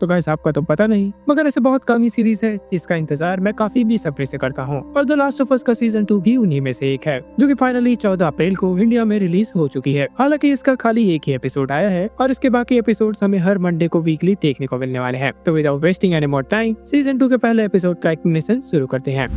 तो गाइस आपका तो पता नहीं, मगर ऐसे बहुत कम ही सीरीज है जिसका इंतजार मैं काफी बेसब्री से करता हूँ, और द लास्ट ऑफ अस का सीजन 2 भी उन्हीं में से एक है, जो कि फाइनली 14 अप्रैल को इंडिया में रिलीज हो चुकी है। हालांकि इसका खाली एक ही एपिसोड आया है और इसके बाकी एपिसोड्स हमें हर मंडे को वीकली देखने को मिलने वाले हैं। तो without wasting any more time season 2 के पहले एपिसोड का एक्सप्लेनेशन शुरू करते हैं।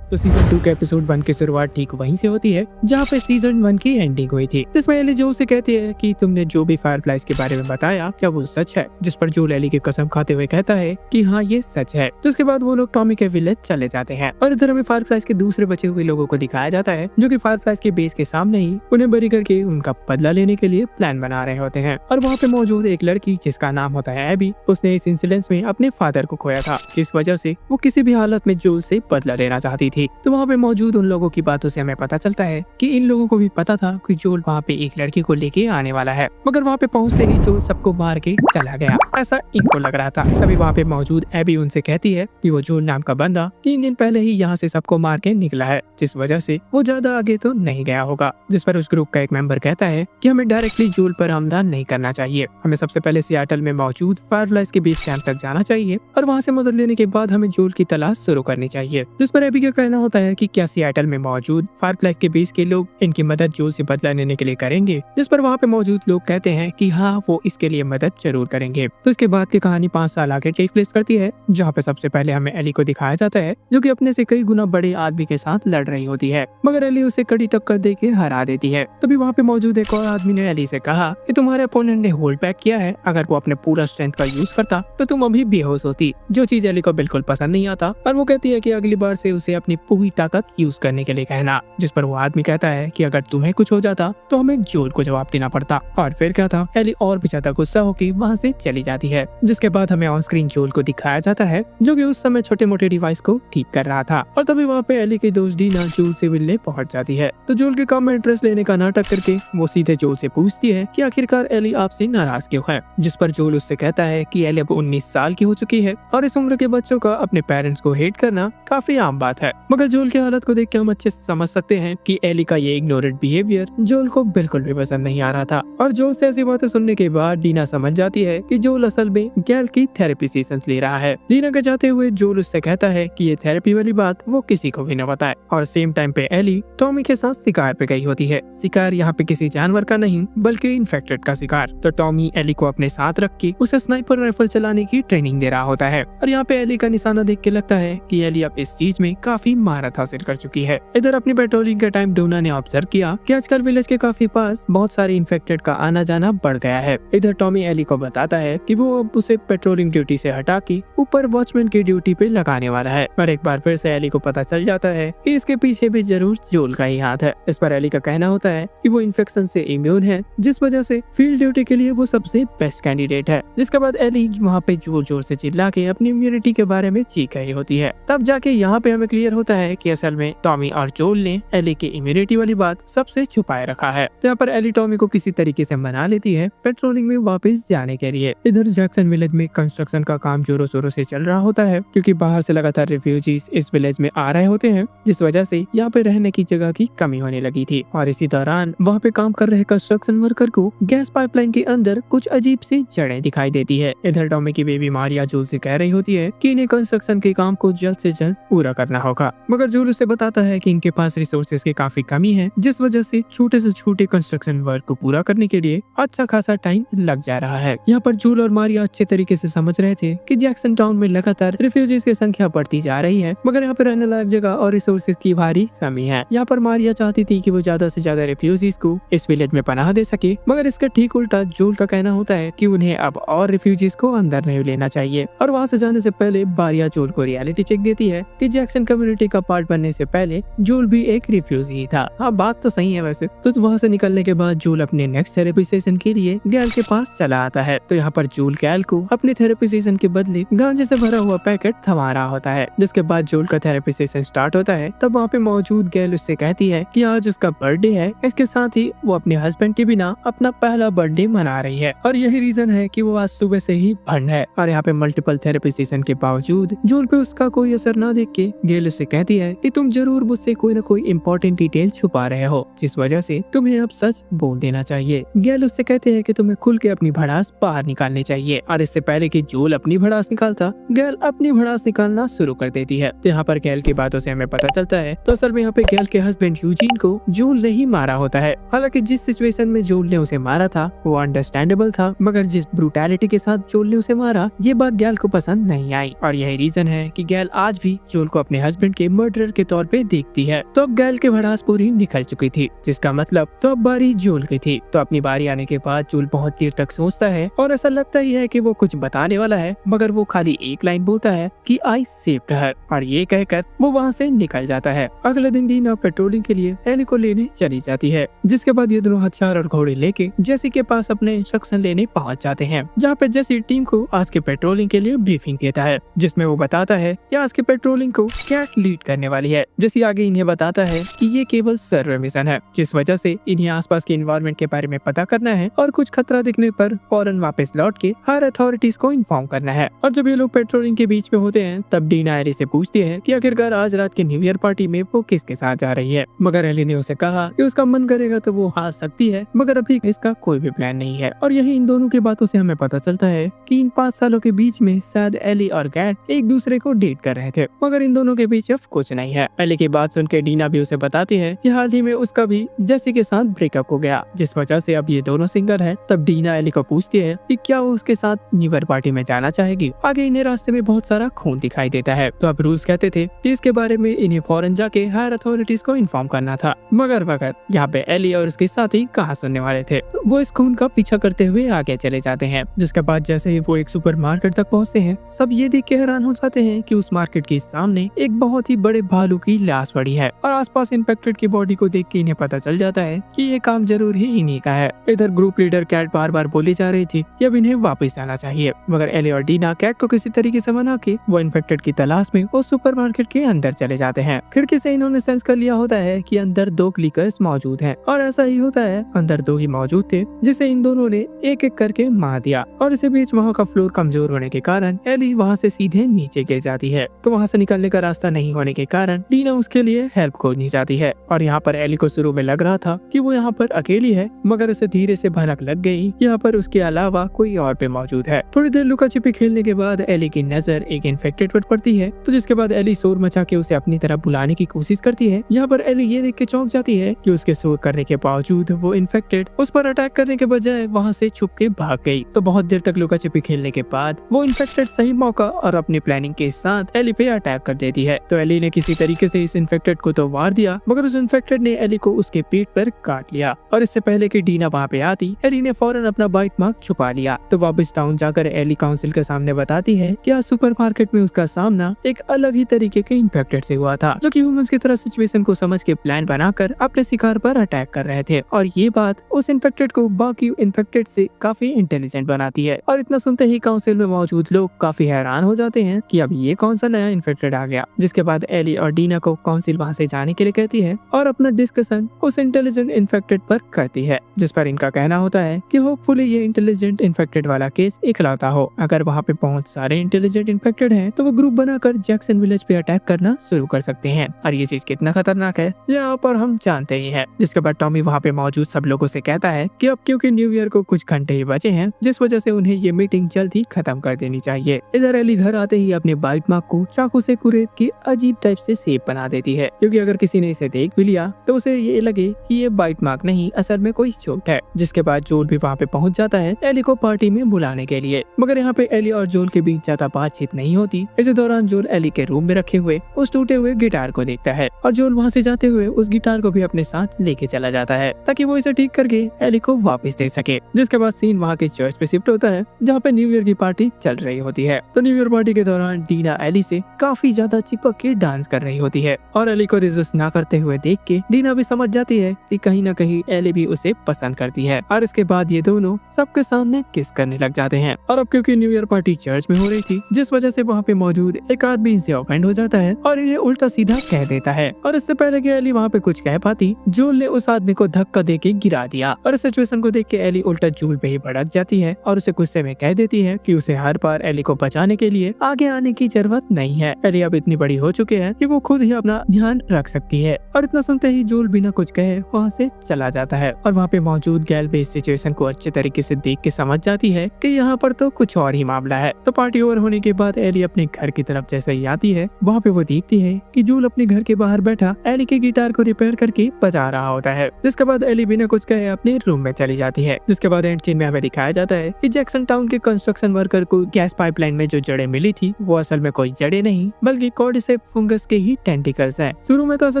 तो सीजन 2 के एपिसोड 1 की शुरुआत ठीक वहीं से होती है जहाँ पे सीजन 1 की एंडिंग हुई थी, जिसमें एली जोल से कहती है कि तुमने जो भी फायरफ्लाइज के बारे में बताया क्या वो सच है, जिस पर जोल एली की कसम खाते हुए कहता है कि हाँ ये सच है। जिसके बाद वो लोग टॉमी के विलेज चले जाते हैं और इधर हमें फायरफ्लाइज के दूसरे बचे हुए लोगों को दिखाया जाता है, जो कि फायरफ्लाइज के बेस के सामने ही उन्हें बरी करके उनका बदला लेने के लिए प्लान बना रहे होते हैं। और वहाँ पे मौजूद एक लड़की जिसका नाम होता है एबी, उसने इस इंसिडेंट में अपने फादर को खोया था, जिस वजह से वो किसी भी हालत में जोल से बदला लेना चाहती थी। तो वहाँ पे मौजूद उन लोगों की बातों से हमें पता चलता है कि इन लोगों को भी पता था कि जोल वहाँ पे एक लड़की को लेके आने वाला है, मगर वहाँ पे पहुँचते ही जोल सबको मार के चला गया, ऐसा इनको लग रहा था। तभी वहाँ पे मौजूद एबी उनसे कहती है कि वो जोल नाम का बंदा 3 दिन पहले ही यहाँ से सबको मार के निकला है, जिस वजह से वो ज्यादा आगे तो नहीं गया होगा। जिस पर उस ग्रुप का एक मेंबर कहता है कि हमें डायरेक्टली जोल पर हमला नहीं करना चाहिए, हमें सबसे पहले सियाटल में मौजूद फायरफ्लाइज के बेस कैंप तक जाना चाहिए और वहाँ से मदद लेने के बाद हमें जोल की तलाश शुरू करनी चाहिए। जिस पर एबी का कहना होता है कि क्या सियाटल में मौजूद फायरफ्लाइज के बेस के लोग इनकी मदद जोल से बदला लेने के लिए करेंगे, जिस पर वहाँ पे मौजूद लोग कहते हैं कि हाँ वो इसके लिए मदद जरूर करेंगे। तो इसके बाद की कहानी 5 साल आगे टेक प्लेस करती है, जहाँ पे सबसे पहले हमें एली को दिखाया जाता है जो कि अपने से कई गुना बड़े आदमी के साथ लड़ रही होती है, मगर एली उसे कड़ी टक्कर दे के हरा देती है। तभी वहाँ पे मौजूद एक और आदमी ने एली से कहा कि तुम्हारे अपोनेंट ने होल्ड बैक किया है, अगर वो अपने पूरा स्ट्रेंथ का यूज करता तो तुम अभी बेहोश होती, जो चीज एली को बिल्कुल पसंद नहीं आता। और वो कहती है कि अगली बार से उसे अपनी पूरी ताकत यूज करने के लिए कहना, जिस पर वो आदमी कहता है कि अगर तुम्हें कुछ हो जाता तो हमें जोल को जवाब देना पड़ता। और फिर क्या था, एली और भी ज्यादा गुस्सा होकर वहाँ से चली जाती है। जिसके बाद हमें ऑन स्क्रीन जोल को दिखाया जाता है जो कि उस समय छोटे मोटे डिवाइस को ठीक कर रहा था। और तभी वहाँ पे एली की दोस्त डीना जोल से मिलने पहुंच जाती है। तो जोल के काम में इंटरेस्ट लेने का नाटक करके वो सीधे जोल से पूछती है कि आखिरकार एली आपसे नाराज क्यों है, जिस पर जोल उससे कहता है कि एली अब 19 साल की हो चुकी है और इस उम्र के बच्चों का अपने पेरेंट्स को हेट करना काफी आम बात है। मगर जोल की हालत को देख के हम अच्छे से समझ सकते हैं कि एली का ये इग्नोरेंट बिहेवियर जोल को बिल्कुल भी पसंद नहीं आ रहा था। और जोल से ऐसी बातें सुनने के बाद डीना समझ जाती है कि जोल असल में गैल की थेरेपी सेशंस ले रहा है। डीना के जाते हुए जोल उससे कहता है कि ये थेरेपी वाली बात वो किसी को भी न बताए। और सेम टाइम पे एली टॉमी के साथ शिकार पे गई होती है। शिकार यहाँ पे किसी जानवर का नहीं बल्कि इन्फेक्टेड का शिकार। तो टॉमी एली को अपने साथ रख के उसे स्नाइपर राइफल चलाने की ट्रेनिंग दे रहा होता है। और यहाँ पे एली का निशाना देख के लगता है कि एली अब इस चीज में काफी महारत हासिल कर चुकी है। इधर अपनी पेट्रोलिंग के टाइम डोना ने ऑब्जर्व किया कि आजकल विलेज के काफी पास बहुत सारे इन्फेक्टेड का आना जाना बढ़ गया है। इधर टॉमी एली को बताता है कि वो अब उसे पेट्रोलिंग ड्यूटी से हटा के ऊपर वॉचमैन की ड्यूटी पे लगाने वाला है। और एक बार फिर से एली को पता चल जाता है कि इसके पीछे भी जरूर जोल का ही हाथ है। इस पर एली का कहना होता है कि वो इन्फेक्शन से इम्यून है, जिस वजह से फील्ड ड्यूटी के लिए वो सबसे बेस्ट कैंडिडेट है। जिसके बाद एली वहाँ पे जोर जोर से चिल्ला के अपनी इम्यूनिटी के बारे में चीख रही होती है। तब जाके यहाँ पे हमें क्लियर होता है कि असल में टॉमी और जोल ने एली की इम्यूनिटी वाली बात सबसे छुपाए रखा है। यहाँ पर एली टॉमी को किसी तरीके से मना लेती है पेट्रोलिंग में वापस जाने के लिए। इधर जैक्सन विलेज में कंस्ट्रक्शन का काम जोरों शोरों से चल रहा होता है, क्योंकि बाहर से लगातार रिफ्यूजीज इस विलेज में आ रहे होते हैं, जिस वजह से यहाँ पे रहने की जगह की कमी होने लगी थी। और इसी दौरान वहाँ पे काम कर रहे कंस्ट्रक्शन वर्कर को गैस पाइपलाइन के अंदर कुछ अजीब सी जड़ें दिखाई देती है। इधर टॉमी की बेबी मारिया जोल से कह रही होती है कि इन्हें कंस्ट्रक्शन के काम को जल्द से जल्द पूरा करना होगा, मगर जोल उसे बताता है कि इनके पास रिसोर्सेज की काफी कमी है, जिस वजह से छोटे से छोटे कंस्ट्रक्शन वर्क को पूरा करने के लिए अच्छा खासा टाइम लग जा रहा है। यहाँ पर जोल और मारिया अच्छे तरीके से समझ रहे थे कि जैक्सन टाउन में लगातार रिफ्यूजीज की संख्या बढ़ती जा रही है, मगर यहाँ पे रहने लायक जगह और रिसोर्सेज की भारी कमी है। यहाँ पर मारिया चाहती थी कि वो ज्यादा से ज्यादा रिफ्यूजीज को इस विलेज में पनाह दे सके, मगर इसका ठीक उल्टा जोल का कहना होता है कि उन्हें अब और रिफ्यूजीज को अंदर नहीं लेना चाहिए। और वहाँ से जाने से पहले मारिया जोल को रियलिटी चेक देती है कि जैक्सन कम्युनिटी का पार्ट बनने से पहले जोल भी एक रिफ्यूजी था। हाँ बात तो सही है वैसे। तो वहाँ से निकलने के बाद जोल अपने नेक्स्ट थेरेपी सेशन के लिए गैल के पास चला आता है। तो यहाँ पर जोल गैल को अपने थेरेपी सेशन के बदले गांजे से भरा हुआ पैकेट थमा रहा होता है। जिसके बाद जोल का थेरेपी सेशन स्टार्ट होता है। तब वहाँ पे मौजूद गैल उससे कहती है कि आज उसका बर्थडे है, इसके साथ ही वो अपने हस्बैंड के बिना अपना पहला बर्थडे मना रही है और यही रीजन है कि वो आज सुबह से ही बंद है। और यहाँ पे मल्टीपल थेरेपी सेशन के बावजूद जोल पे उसका कोई असर न देख के गैल उससे कहती है कि तुम जरूर मुझसे कोई न कोई इम्पोर्टेंट डिटेल छुपा रहे हो, जिस वजह से तुम्हें अब सच बोल देना चाहिए। गैल उससे कहते हैं कि तुम्हें खुल के अपनी भड़ास बाहर निकालनी चाहिए, और इससे पहले कि जोल अपनी भड़ास निकालता, गैल अपनी भड़ास निकालना शुरू कर देती है। तो यहाँ पर गैल की बातों से हमें पता चलता है तो असल में यहाँ पे गैल के हस्बैंड यूजीन को जोल ने ही मारा होता है। हालांकि जिस सिचुएशन में जोल ने उसे मारा था वो अंडरस्टैंडेबल था, मगर जिस ब्रूटैलिटी के साथ जोल ने उसे मारा ये बात गैल को पसंद नहीं आई, और यही रीजन है कि गैल आज भी जोल को अपने हस्बैंड के मर्डरर के तौर पे देखती है। तो अब गैल की भड़ास पूरी निकल चुकी थी, जिसका मतलब तो अब बारी जोल की थी। तो अपनी बारी आने के बाद जोल बहुत देर तक सोचता है और ऐसा लगता ही है कि वो कुछ बताने वाला है, मगर वो खाली एक लाइन बोलता है कि आई सेव्ड हर, और ये कहकर वो वहाँ से निकल जाता है। अगले दिन डीना पेट्रोलिंग के लिए एली को लेने चली जाती है, जिसके बाद ये दोनों हथियार और घोड़े लेके जेसी के पास अपने इंस्ट्रक्शन लेने पहुँच जाते हैं, जहाँ पे जेसी टीम को आज के पेट्रोलिंग के लिए ब्रीफिंग देता है, जिसमें वो बताता है कि आज के पेट्रोलिंग को कैट लीड करने वाली है। जेसी आगे इन्हें बताता है कि ये केवल सर्वे मिशन है, जिस वजह से इन्हें आसपास के एनवायरनमेंट के बारे में पता करना है और कुछ खतरा दिखने पर फौरन वापस लौट के हायर अथॉरिटीज को इन्फॉर्म करना है। और जब ये लोग पेट्रोलिंग के बीच में होते हैं तब डीना एली से पूछती है कि आखिरकार आज रात के न्यू ईयर पार्टी में वो किसके साथ जा रही है, मगर एली ने उसे कहा कि उसका मन करेगा तो वो आ सकती है, मगर अभी इसका कोई भी प्लान नहीं है। और यही इन दोनों की बातों से हमें पता चलता है कि इन 5 सालों के बीच में शायद एली और गैट एक दूसरे को डेट कर रहे थे, मगर इन दोनों के बीच अब कुछ नहीं है। एली की बात सुनकर डीना भी उसे बताती है कि हाल ही में उसका भी जेसी के साथ ब्रेकअप हो गया, जिस वजह से अब ये दोनों सिंगल है। तब डीना एली को पूछती है कि क्या वो उसके साथ न्यू ईयर पार्टी में जाना चाहेगी। आगे इन्हें रास्ते में बहुत सारा खून दिखाई देता है, तो अब रूल्स कहते थे कि इसके बारे में इन्हें फौरन जाके हायर अथॉरिटीज को इन्फॉर्म करना था, मगर यहाँ पे एली और उसके साथी कहाँ सुनने वाले थे। तो वो इस खून का पीछा करते हुए आगे चले जाते हैं, जिसके बाद जैसे ही वो एक सुपरमार्केट तक पहुँचते हैं सब ये देख के हैरान हो जाते हैं कि उस मार्केट के सामने एक बहुत ही बड़े भालू की लाश पड़ी है, और आसपास इन्फेक्टेड की बॉडी को देख के इन्हें पता चल जाता है कि ये काम जरूर ही इन्हीं का है। इधर ग्रुप लीडर कैट बार बार बोली जा रही थी कि अब इन्हें वापस जाना चाहिए, मगर एली और डीना कैट को किसी तरीके से मना के वो इन्फेक्टेड की तलाश में उस सुपरमार्केट के अंदर चले जाते हैं। खिड़की से इन्होंने सेंस कर लिया होता है कि अंदर 2 क्लिकर्स मौजूद हैं, और ऐसा ही होता है, अंदर 2 ही मौजूद थे, जिसे इन दोनों ने एक एक करके मार दिया। और इसी बीच वहाँ का फ्लोर कमजोर होने के कारण एली वहाँ से सीधे नीचे गिर जाती है, तो वहाँ से निकलने का रास्ता नहीं होने के कारण डीना उसके लिए हेल्प खोजनी चाहती है। और यहाँ पर एली को शुरू में लग रहा था कि वो यहाँ पर अकेली है, मगर उसे धीरे से भनक लग गई यहाँ पर उसके अलावा कोई और भी मौजूद है। थोड़ी देर लुका छिपी खेलने के बाद एली की नजर एक इन्फेक्टेड पर पड़ती है, तो जिसके बाद एली शोर मचा के उसे अपनी तरफ बुलाने की कोशिश करती है। यहाँ पर एली ये देख के चौंक जाती है कि उसके शोर करने के बावजूद वो इन्फेक्टेड उस पर अटैक करने के बजाय वहाँ से छुप के भाग गई। तो बहुत देर तक लुका छिपी खेलने के बाद वो इन्फेक्टेड सही मौका और अपनी प्लानिंग के साथ एली पे अटैक कर देती है। तो एली ने किसी तरीके से इस इन्फेक्टेड को तो मार दिया, मगर उस इन्फेक्टेड ने एली को उसके पीठ पर काट लिया, और इससे पहले कि डीना वहाँ पे आती एली ने फौरन अपना बाइट मार्क छुपा लिया। तो वापस टाउन जाकर एली काउंसिल के सामने बताती है कि आज सुपरमार्केट में उसका सामना एक अलग ही तरीके के इन्फेक्टेड से हुआ था, जो कि ह्यूमंस की तरह सिचुएशन को समझ के प्लान बनाकर अपने शिकार पर अटैक कर रहे थे। और ये बात उस इन्फेक्टेड को बाकी इन्फेक्टेड से काफी इंटेलिजेंट बनाती है। और इतना सुनते ही काउंसिल में मौजूद लोग काफी हैरान हो जाते हैं कि अब ये कौन सा नया इन्फेक्टेड आ गया। जिसके बाद एली और डीना को काउंसिल वहाँ से जाने के लिए कहती है और अपना डिस्कशन उस इंटेलिजेंट इन्फेक्टेड पर करती है, जिस पर इनका कहना होता है कि होपफुली ये इंटेलिजेंट इन्फेक्टेड वाला केस इकलौता हो। अगर वहाँ पे बहुत सारे इंटेलिजेंट इन्फेक्टेड हैं तो वो ग्रुप बनाकर जैक्सन विलेज पे अटैक करना शुरू कर सकते हैं, और ये चीज कितना खतरनाक है यहाँ पर हम जानते ही हैं। जिसके बाद टॉमी वहाँ पे मौजूद सब लोगों से कहता है कि अब क्योंकि न्यू ईयर को कुछ घंटे ही बचे हैं, जिस वजह से उन्हें ये मीटिंग जल्द ही खत्म कर देनी चाहिए। इधर एली घर आते ही अपने बाइट मार्क को चाकू से कुरेद के अजीब टाइप से शेप बना देती है, क्योंकि अगर किसी ने इसे देख भी लिया तो उसे ये लगे कि ये बाइट मार्क नहीं असल में कोई चोट है। जिसके बाद जोल भी वहाँ पे पहुँच जाता है एली को पार्टी में बुलाने के लिए, मगर यहाँ पे एली और जोल के बीच ज्यादा बातचीत नहीं होती। इसी दौरान जोल एली के रूम में रखे हुए उस टूटे हुए गिटार को देखता है, और जोल वहाँ से जाते हुए उस गिटार को भी अपने साथ लेके चला जाता है ताकि वो इसे ठीक करके एली को वापस दे सके। जिसके बाद सीन वहाँ के चर्च पे शिफ्ट होता है, जहाँ पे न्यू ईयर की पार्टी चल रही होती है। तो न्यू ईयर पार्टी के दौरान डीना एली से काफी ज्यादा चिपक के डांस कर रही होती है, और एली को रेजिस्ट ना करते हुए देख के डीना भी समझ जाती है कि कहीं ना कहीं एली भी उसे पसंद करती है। और इसके बाद ये दोनों सबके सामने किस करने लग जाते हैं। और अब क्योंकि न्यू ईयर पार्टी चर्च में हो रही थी, जिस वजह से वहाँ पे मौजूद एक आदमी इनसे ऑफेंड हो जाता है और इन्हें उल्टा सीधा कह देता है। और इससे पहले कि एली वहाँ पे कुछ कह पाती, जोल ने उस आदमी को धक्का दे के गिरा दिया। और इस सिचुएशन को देख के एली उल्टा जोल पे ही भड़क जाती है और उसे गुस्से में कह देती है कि उसे हर बार एली को बचाने के लिए आगे आने की जरूरत नहीं है। एली अब इतनी बड़ी हो चुके हैं कि वो खुद ही अपना ध्यान रख सकती है। और इतना सुनते ही जूल बिना कुछ कहे वहाँ से चला जाता है और वहाँ पे मौजूद गैल भी इस सिचुएशन को अच्छे तरीके से देख के समझ जाती है कि यहाँ पर तो कुछ और ही मामला है। तो पार्टी ओवर होने के बाद एली अपने घर की तरफ जैसे ही आती है, वहाँ पे वो देखती है कि जूल अपने घर के बाहर बैठा एली के गिटार को रिपेयर करके बजा रहा होता है। जिसके बाद एली बिना कुछ कहे अपने रूम में चली जाती है। जिसके बाद एंड सीन में हमें दिखाया जाता है कि जैक्सन टाउन के कंस्ट्रक्शन वर्कर को गैस पाइपलाइन में जो जड़ें मिली थी वो असल में कोई जड़ें नहीं बल्कि कॉर्डिसेप्स फंगस के ही टेंटिकल्स हैं। शुरू में तो ऐसा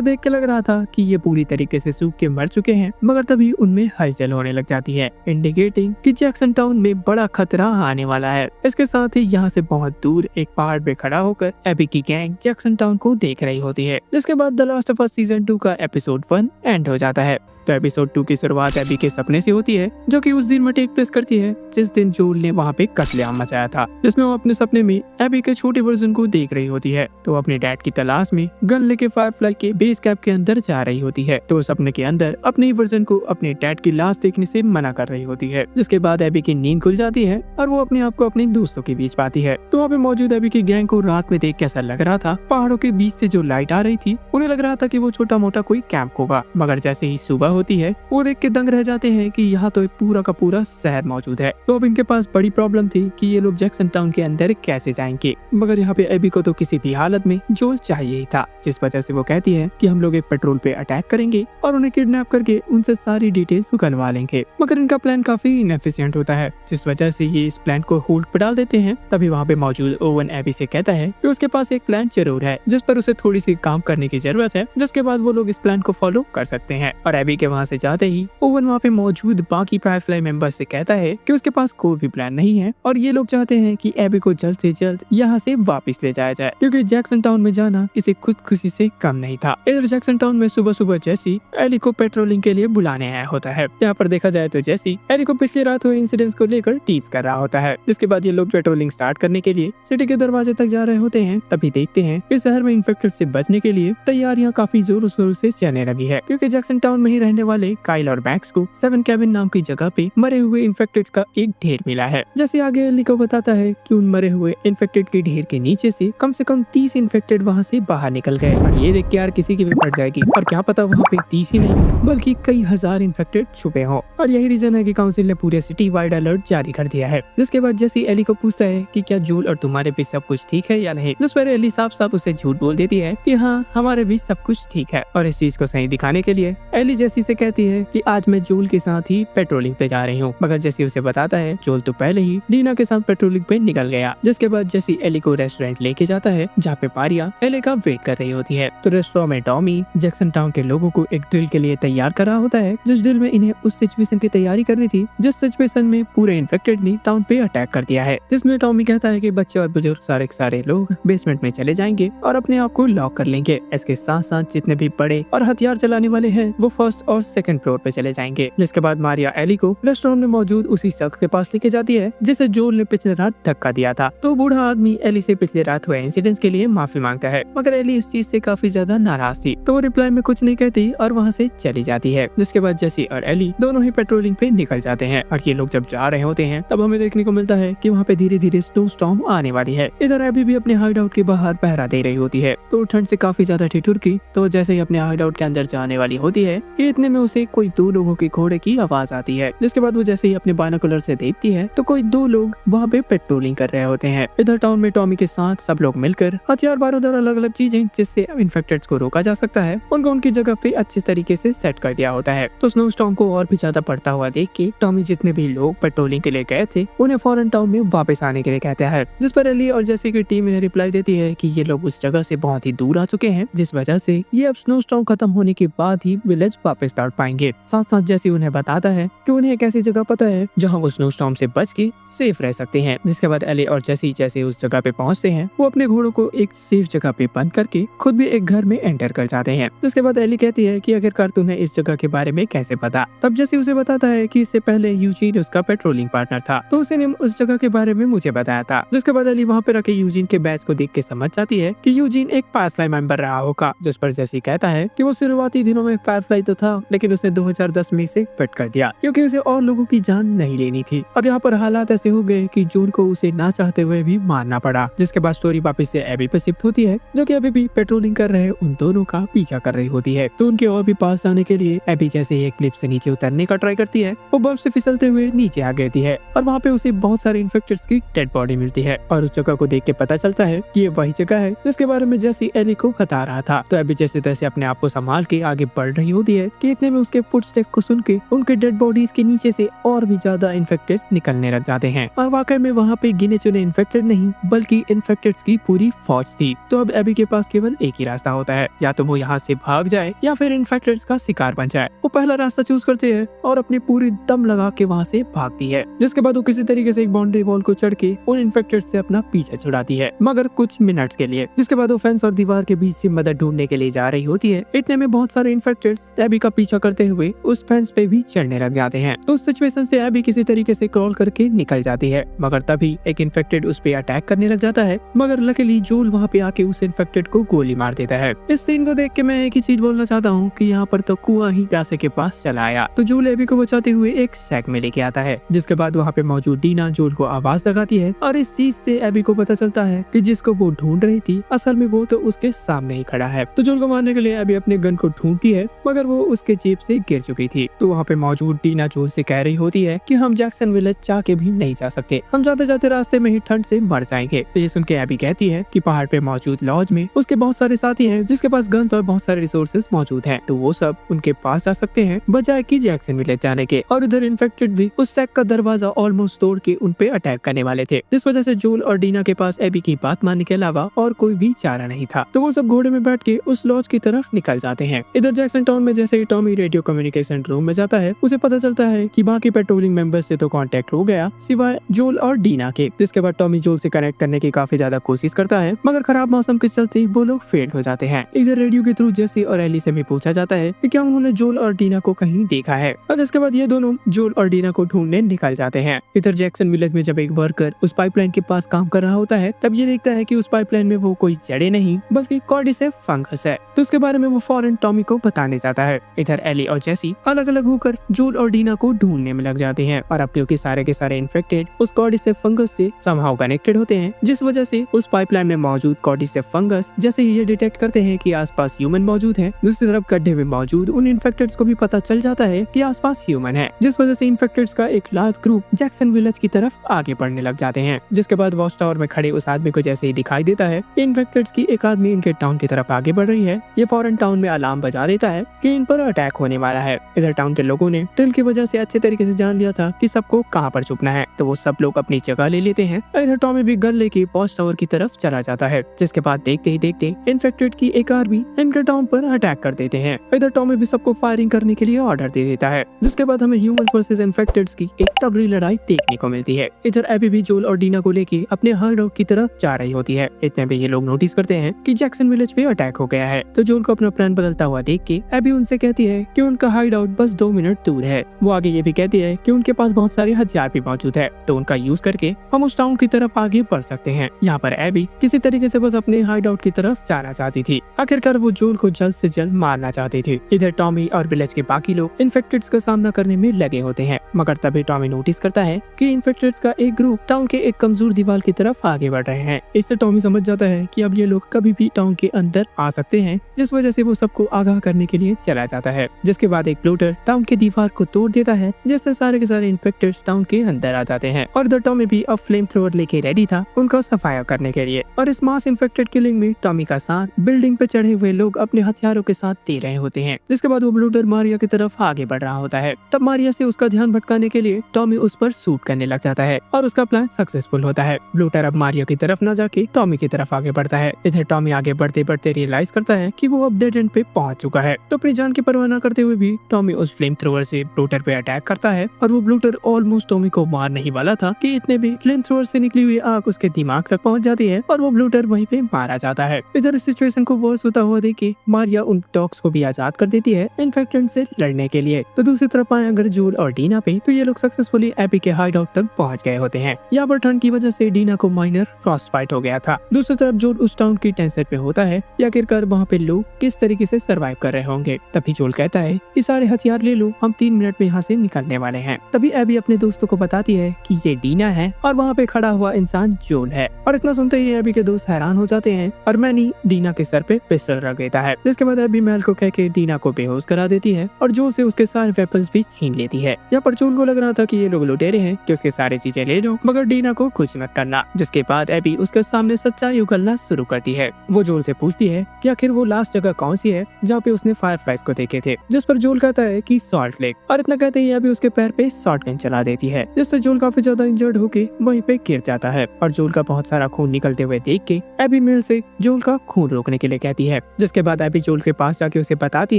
देख के लग रहा था कि ये पूरी तरीके से सूख के मर चुके हैं, मगर तभी उनमें हलचल होने लग जाती है, इंडिकेटिंग कि जैक्सन टाउन में बड़ा खतरा आने वाला है। इसके साथ ही यहाँ से बहुत दूर एक पहाड़ पे खड़ा होकर एबी की गैंग जैक्सन टाउन को देख रही होती है। जिसके बाद the last of us season 2 का एपिसोड 1 एंड हो जाता है। तो एपिसोड 2 की शुरुआत एबी के सपने से होती है, जो कि उस दिन में टेक प्लेस करती है जिस दिन जूल ने वहाँ पे कत्लेआम मचाया था, जिसमें वो अपने सपने में एबी के छोटे वर्जन को देख रही होती है। तो अपने डैड की तलाश में गन लेके फायरफ्लाई के बेस कैंप के अंदर जा रही होती है। तो सपने के अंदर अपने ही वर्जन को अपने डैड की लाश देखने से मना कर रही होती है। जिसके बाद एबी की नींद खुल जाती है और वो अपने आप को अपने दोस्तों के बीच पाती है। तो वहाँ पे मौजूद एबी की गैंग को रात में देख के ऐसा लग रहा था, पहाड़ों के बीच से जो लाइट आ रही थी उन्हें लग रहा था कि वो छोटा मोटा कोई कैंप होगा, मगर जैसे ही सुबह होती है वो देख के दंग रह जाते हैं कि यहाँ तो एक पूरा का पूरा शहर मौजूद है। तो अब इनके पास बड़ी प्रॉब्लम थी कि ये लोग जैक्सन टाउन के अंदर कैसे जाएंगे, मगर यहाँ पे एबी को तो किसी भी हालत में जोल चाहिए ही था, जिस वजह से वो कहती है कि हम लोग एक पेट्रोल पे अटैक करेंगे और उन्हें किडनैप करके उनसे सारी डिटेल्स उगलवा लेंगे। मगर इनका प्लान काफी इनएफिशिएंट होता है, जिस वजह से ये इस प्लान को होल्ड पर डाल देते हैं। तभी वहाँ पे मौजूद ओवन एबी से कहता है कि उसके पास एक प्लान जरूर है जिस पर उसे थोड़ी सी काम करने की जरूरत है, जिसके बाद वो लोग इस प्लान को फॉलो कर सकते हैं। और एबी के वहाँ से जाते ही ओवन वहाँ पे मौजूद बाकी फायरफ्लाई मेंबर्स से कहता है कि उसके पास कोई भी प्लान नहीं है और ये लोग चाहते हैं कि एबी को जल्द से जल्द यहाँ से वापस ले जाया जाए, क्योंकि जैक्सन टाउन में जाना इसे खुद खुशी से कम नहीं था। इधर जैक्सन टाउन में सुबह सुबह जेसी एली को पेट्रोलिंग के लिए बुलाने आया होता है। यहाँ पर देखा जाए तो जेसी एली को पिछली रात हुए इंसिडेंट्स को लेकर टीज कर रहा होता है। जिसके बाद ये लोग पेट्रोलिंग स्टार्ट करने के लिए सिटी के दरवाजे तक जा रहे होते हैं। तभी देखते हैं कि शहर में इन्फेक्टेड से बचने के लिए तैयारियां काफी जोरों शोरों से चलने लगी है, क्योंकि जैक्सन टाउन में ही रहने वाले काइल और मैक्स को 7 केबिन नाम की जगह पे मरे हुए इन्फेक्टेड का एक ढेर मिला है। जैसे आगे एली को बताता है कि उन मरे हुए इन्फेक्टेड के ढेर के नीचे से कम 30 इन्फेक्टेड वहाँ से बाहर निकल गए। और ये देख के यार किसी की भी पड़ जाएगी, और क्या पता वहाँ पे 30 ही नहीं बल्कि कई हजार इन्फेक्टेड छुपे हों। और यही रीजन है कि काउंसिल ने पूरे सिटी वाइड अलर्ट जारी कर दिया है। जिसके बाद जैसे एली को पूछता है कि क्या जूल और तुम्हारे बीच सब कुछ ठीक है या नहीं, जिस पर एली साफ साफ उसे झूठ बोल देती है कि हाँ हमारे बीच सब कुछ ठीक है। और इस चीज को सही दिखाने के लिए एली जैसी से कहती है कि आज मैं जूल के साथ ही पेट्रोलिंग पे जा रही हूँ, मगर जैसी उसे बताता है जूल तो पहले ही डीना के साथ पेट्रोलिंग पे निकल गया। जिसके बाद जैसी एली को रेस्टोरेंट लेके जाता है जहाँ पे पारिया एली का वेट कर रही होती है। तो रेस्टोरेंट में टॉमी जैक्सन टाउन के लोगों को एक ड्रिल के लिए तैयार कर रहा होता है, जिस ड्रिल में इन्हें उस सिचुएशन की तैयारी करनी थी जिस सिचुएशन में पूरे इन्फेक्टेड ने टाउन पे अटैक कर दिया है। जिसमें टॉमी कहता है कि बच्चे और बुजुर्ग सारे लोग बेसमेंट में चले जाएंगे और अपने आप को लॉक कर लेंगे। इसके साथ साथ जितने भी बड़े और हथियार चलाने वाले हैं वो फर्स्ट और सेकंड फ्लोर पे चले जाएंगे। जिसके बाद मारिया एली को रेस्टोरेंट में मौजूद उसी शख्स के पास लेके जाती है जिसे जोल ने पिछले रात धक्का दिया था। तो बूढ़ा आदमी एली से पिछले रात हुए इंसिडेंट्स के लिए माफी मांगता है, मगर एली इस चीज से काफी ज्यादा नाराज थी, तो वो रिप्लाई में कुछ नहीं कहती और वहाँ से चली जाती है। जिसके बाद जेसी और एली दोनों ही पेट्रोलिंग पे निकल जाते हैं। और ये लोग जब जा रहे होते हैं तब हमें देखने को मिलता है कि वहाँ पे धीरे धीरे स्नो स्टॉर्म आने वाली है। इधर एबी भी अपने हाइड आउट के बाहर पहरा दे रही होती है। तो ठंड से काफी ज्यादा ठिठुरकी तो जैसे ही अपने हाइड आउट के अंदर जाने वाली होती है, इतने में उसे कोई 2 लोगों के घोड़े की आवाज आती है। जिसके बाद वो जैसे ही अपने बाइनोकुलर से देखती है तो कोई 2 लोग वहाँ पे पेट्रोलिंग कर रहे होते हैं। इधर टाउन में टॉमी के साथ सब लोग मिलकर हथियार बारूद और अलग अलग चीजें जिससे इन्फेक्टेड को रोका जा सकता है उनको उनकी जगह पे अच्छे तरीके से सेट कर दिया होता है। तो स्नो स्टॉर्म को और भी ज्यादा बढ़ता हुआ देख के टॉमी जितने भी लोग पेट्रोलिंग के लिए गए थे उन्हें फौरन टाउन में वापस आने के लिए कहता है। जिस पर एली और जैसे की टीम इन्हें रिप्लाई देती है कि ये लोग उस जगह से बहुत ही दूर आ चुके हैं, जिस वजह से ये अब स्नो स्टॉर्म खत्म होने के बाद ही विलेज वापस लौट पाएंगे। साथ साथ जैसे उन्हें बताता है कि उन्हें एक ऐसी जगह पता है जहाँ वो स्नो स्टॉर्म से बच के सेफ रह सकते हैं। जिसके बाद एली और जैसे उस जगह पे पहुंचते हैं वो अपने घोड़ों को एक सेफ जगह पे बंद करके खुद भी एक घर में एंटर कर जाते हैं। जिसके बाद एली कहती है कि आखिरकार तुम्हें इस जगह के बारे में कैसे पता। तब जैसे उसे बताता है कि इससे पहले यूजीन उसका पेट्रोलिंग पार्टनर था, तो उसने उस जगह के बारे में मुझे बताया था। जिसके बाद एली वहाँ पे रखे यूजीन के बैच को देख के समझ जाती है कि यूजीन एक फायरफ्लाई मेंबर रहा होगा। जिस पर जैसे कहता है कि वो शुरुआती दिनों में फायरफ्लाई तो था लेकिन उसने 2010 में इसे कट कर दिया क्योंकि उसे और लोगों की जान नहीं लेनी थी। और यहाँ पर हालात ऐसे हो गए कि जोल को उसे ना चाहते हुए भी मारना पड़ा, जिसके बाद स्टोरी वापस से एबी पे शिफ्ट होती है जो कि अभी भी पेट्रोलिंग कर रहे उन दोनों का पीछा कर रही होती है। तो उनके और भी पास जाने के लिए एबी जैसे ही एक क्लिफ से नीचे उतरने का ट्राई करती है, वो बर्फ से फिसलते हुए नीचे आ गिरती है और वहाँ पे उसे बहुत सारे इन्फेक्टेड्स की डेड बॉडी मिलती है और उस जगह को देख के पता चलता है कि ये वही जगह है जिसके बारे में जैसी एली को बता रहा था। तो एबी जैसे तैसे अपने आप को संभाल के आगे बढ़ रही होती है कि इतने में उसके फुटस्टेप को सुन के उनके डेड बॉडीज के नीचे से और भी ज्यादा इन्फेक्टेड्स निकलने लग जाते हैं और वाकई में वहाँ पे गिने चुने इन्फेक्टेड नहीं बल्कि इन्फेक्टेड्स की पूरी फौज थी। तो अब एबी के पास केवल एक ही रास्ता होता है, या तो वो यहाँ से भाग जाए या फिर इन्फेक्टेड्स का शिकार बन जाए। वो पहला रास्ता चूज करती है और अपनी पूरी दम लगा के वहाँ से भागती है, जिसके बाद वो किसी तरीके से एक बाउंड्री वॉल को चढ़ के उन इन्फेक्टेड से अपना पीछा छुड़ाती है, मगर कुछ मिनट्स के लिए। जिसके बाद वो फेंस और दीवार के बीच से मदद ढूंढने के लिए जा रही होती है। इतने में बहुत सारे इन्फेक्टेड्स एबी का पीछा करते हुए उस फेंस पे भी चढ़ने लग जाते हैं। तो उस सिचुएशन से एबी किसी तरीके से क्रॉल करके निकल जाती है, मगर तभी एक इन्फेक्टेड उस पे अटैक करने लग जाता है, मगर लकीली जोल वहाँ पे आके उस इन्फेक्टेड को गोली मार देता है। इस सीन को देख के मैं एक ही चीज बोलना चाहता हूँ कि यहाँ पर तो कुआं ही प्यासे के पास चला आया। तो जोल एबी को बचाते हुए एक सैक में लेके आता है, जिसके बाद वहाँ पे मौजूद डीना जोल को आवाज लगाती है और इस चीज से एबी को पता चलता है कि जिसको वो ढूंढ रही थी असल में वो तो उसके सामने ही खड़ा है। तो जोल को मारने के लिए एबी अपने गन को ढूंढती है, मगर वो उसके जेब से गिर चुकी थी। तो वहाँ पे मौजूद डीना जोल से कह रही होती है कि हम जैक्सन विलेज चाह के भी नहीं जा सकते, हम जाते जाते रास्ते में ही ठंड से मर जाएंगे। तो ये सुन के एबी कहती है कि पहाड़ पे मौजूद लॉज में उसके बहुत सारे साथी हैं जिसके पास गन्स और बहुत सारे रिसोर्सेज मौजूद हैं, तो वो सब उनके पास आ सकते हैं बजाय कि जैक्सन विलेज जाने के। और उधर इन्फेक्टेड भी उस सैक का दरवाजा ऑलमोस्ट तोड़ के उन पे अटैक करने वाले थे, जिस वजह से जोल और डीना के पास एबी की बात मानने के अलावा और कोई भी चारा नहीं था। तो वो सब घोड़े में बैठ के उस लॉज की तरफ निकल जाते हैं। इधर जैक्सन टाउन में जैसे ही टॉमी रेडियो कम्युनिकेशन रूम में जाता है, उसे पता चलता है कि बाकी पेट्रोलिंग मेंबर्स से तो कांटेक्ट हो गया सिवाय जोल और डीना के। जिसके बाद टॉमी जोल से कनेक्ट करने की काफी ज्यादा कोशिश करता है, मगर खराब मौसम के चलते वो लोग फेल हो जाते हैं। इधर रेडियो के थ्रू जेसी और एली से भी पूछा जाता है कि क्या उन्होंने जोल और डीना को कहीं देखा है, और जिसके बाद ये दोनों जोल और डीना को ढूंढने निकल जाते हैं। इधर जैक्सन विलेज में जब एक वर्कर उस पाइपलाइन के पास काम कर रहा होता है, तब ये देखता है कि उस पाइपलाइन में वो कोई जड़ें नहीं बल्कि कॉर्डिसेप फंगस है। तो उसके बारे में वो फौरन टॉमी को बताने जाता है। इधर एली और जेसी अलग अलग होकर जोल और डीना को ढूंढने में लग जाते हैं और अब क्योंकि सारे के सारे इन्फेक्टेड उस कॉर्डिसेप फंगस से समहाउ कनेक्टेड होते हैं, जिस वजह से उस पाइपलाइन में मौजूद कॉर्डिसेप फंगस जैसे ही ये डिटेक्ट करते हैं कि आसपास ह्यूमन मौजूद है, दूसरी तरफ गड्ढे में मौजूद उन इन्फेक्टेड्स को भी पता चल जाता है कि आसपास ह्यूमन है, जिस वजह से इन्फेक्टेड्स का एक लार्ज ग्रुप जैक्सन विलेज की तरफ आगे बढ़ने लग जाते हैं। जिसके बाद वॉच टावर में खड़े उस आदमी को जैसे ही दिखाई देता है इन्फेक्टेड्स की एक आदमी इनके टाउन की तरफ आगे बढ़ रही है, ये फौरन टाउन में अलार्म बजा देता है कि इन पर अटैक होने वाला है। इधर टाउन के लोगों ने ड्रिल की वजह से अच्छे तरीके से जान लिया था कि सबको कहां पर छुपना है, तो वो सब लोग अपनी जगह ले लेते हैं। इधर टॉमी भी गन लेके वॉच टावर की तरफ चला जाता है, जिसके बाद देखते ही देखते इन्फेक्टेड की एक आर्मी इनके टाउन पर अटैक कर देते हैं। इधर टॉमी भी सबको फायरिंग करने के लिए ऑर्डर दे देता है, जिसके बाद हमें ह्यूमंस वर्सेस इन्फेक्टेड्स की एक तगड़ी लड़ाई देखने को मिलती है। इधर एबी भी जोल और डीना को लेके अपने हाइडआउट की तरफ जा रही होती है। इतने में ये लोग नोटिस करते हैं कि जैक्सन विलेज पे अटैक हो गया है। तो जोल को अपना प्लान बदलता हुआ देख के एबी उनसे कहती है कि उनका हाइडआउट बस 2 मिनट दूर है। वो आगे ये भी कहती है कि उनके पास बहुत सारे हथियार भी मौजूद है, तो उनका यूज करके हम उस टाउन की तरफ आगे बढ़ सकते हैं। यहाँ पर एबी किसी तरीके से बस अपने हाइडआउट की तरफ जाना चाहती थी। आखिरकार वो जोल को जल्द से जल्द मारना चाहती थी। इधर टॉमी और विलेज के बाकी लोग इन्फेक्टेड्स का सामना करने में लगे होते हैं, मगर तभी टॉमी नोटिस करता है कि इन्फेक्टेड्स का एक ग्रुप टाउन के एक कमजोर दीवार की तरफ आगे बढ़ रहे हैं। इससे टॉमी समझ जाता है कि अब ये लोग कभी भी टाउन के अंदर आ सकते हैं, जिस वजह से वो सबको आगाह करने के लिए चला जाता है। जिसके बाद एक ब्लोटर टाउन के दीवार को तोड़ देता है, जिससे सारे के सारे इन्फेक्टेड्स टाउन के अंदर आ जाते हैं। और इधर टॉमी भी अब फ्लेम थ्रोवर लेके रेडी था उनका सफाया करने के लिए। और इस मास इन्फेक्टेड किलिंग में टॉमी का साथ बिल्डिंग पे चढ़े हुए लोग अपने हथियारों के साथ दे रहे होते हैं। जिसके बाद वो ब्लोटर मारिया की तरफ आगे बढ़ रहा होता है। तब मारिया से उसका ध्यान भटकाने के लिए टॉमी उस पर शूट करने लग जाता है और उसका प्लान सक्सेसफुल होता है। ब्लोटर अब मारिया की तरफ न जाके टॉमी की तरफ आगे बढ़ता है। इधर टॉमी आगे बढ़ते बढ़ते रियलाइज करता है कि वो अब डेड एंड पे पहुंच चुका है। तो अपनी जान की परवाह न करते हुए भी टॉमी उस फ्लेम थ्रोवर से ब्लोटर पे अटैक करता है और वो ब्लोटर ऑलमोस्ट टॉमी को मार नहीं वाला था कि इतने में फ्लेम थ्रोवर से निकली हुई आग उसके दिमाग तक पहुंच जाती है और वो ब्लोटर वहीं पे मारा जाता है। इधर इस सिचुएशन को वर्स होता हुआ देख के मारिया उन डॉग्स को भी आजाद कर देती है इन्फेक्टेड से लड़ने के लिए। तो दूसरी तरफ आए अगर जोल और डीना पे, तो ये लोग सक्सेसफुली एबी के हाइडआउट तक पहुंच गए होते हैं। यहाँ पर ठंड की वजह से डीना को माइनर फ्रॉस्ट फाइट हो गया था। दूसरी तरफ जोल उस टाउन की टेंशन पे होता है, आखिरकार वहाँ पे लोग किस तरीके से सर्वाइव कर रहे होंगे। तभी जोल कहता है कि सारे हथियार ले लो, हम 3 मिनट में यहाँ से निकलने वाले हैं। तभी एबी अपने दोस्तों को बताती है कि ये डीना है और वहाँ पे खड़ा हुआ इंसान जोल है। और इतना सुनते ही एबी के दोस्त हैरान हो जाते हैं और मैनी डीना के सर पे पिस्टल रख देता है, जिसके बाद एबी मेल को कह के डीना को बेहोश करा देती है और जोल से उसके सारे वेपन्स भी छीन लेती है। यहाँ पर जोल को लग रहा था कि ये लोग लुटेरे हैं कि उसके सारे चीजें ले लो, मगर डीना को कुछ मत करना। जिसके बाद एबी उसके सामने सच्चाई उगलना शुरू करती है। वो जोल से पूछती है कि आखिर वो लास्ट जगह कौन सी है जहाँ पे उसने फायरफ्लाइज को देखे थे, जिस पर जोल कहता है कि सॉल्ट लेक। और इतना कहते ही एबी उसके पैर पे शॉटगन चला देती है, जिससे जोल काफी ज्यादा इंजर्ड होके वहीं पे गिर जाता है। और जोल का बहुत सारा खून निकलते हुए देख के एबी मिल से जोल का खून रोकने के लिए कहती है। जिसके बाद एबी जोल के पास जाके उसे बताती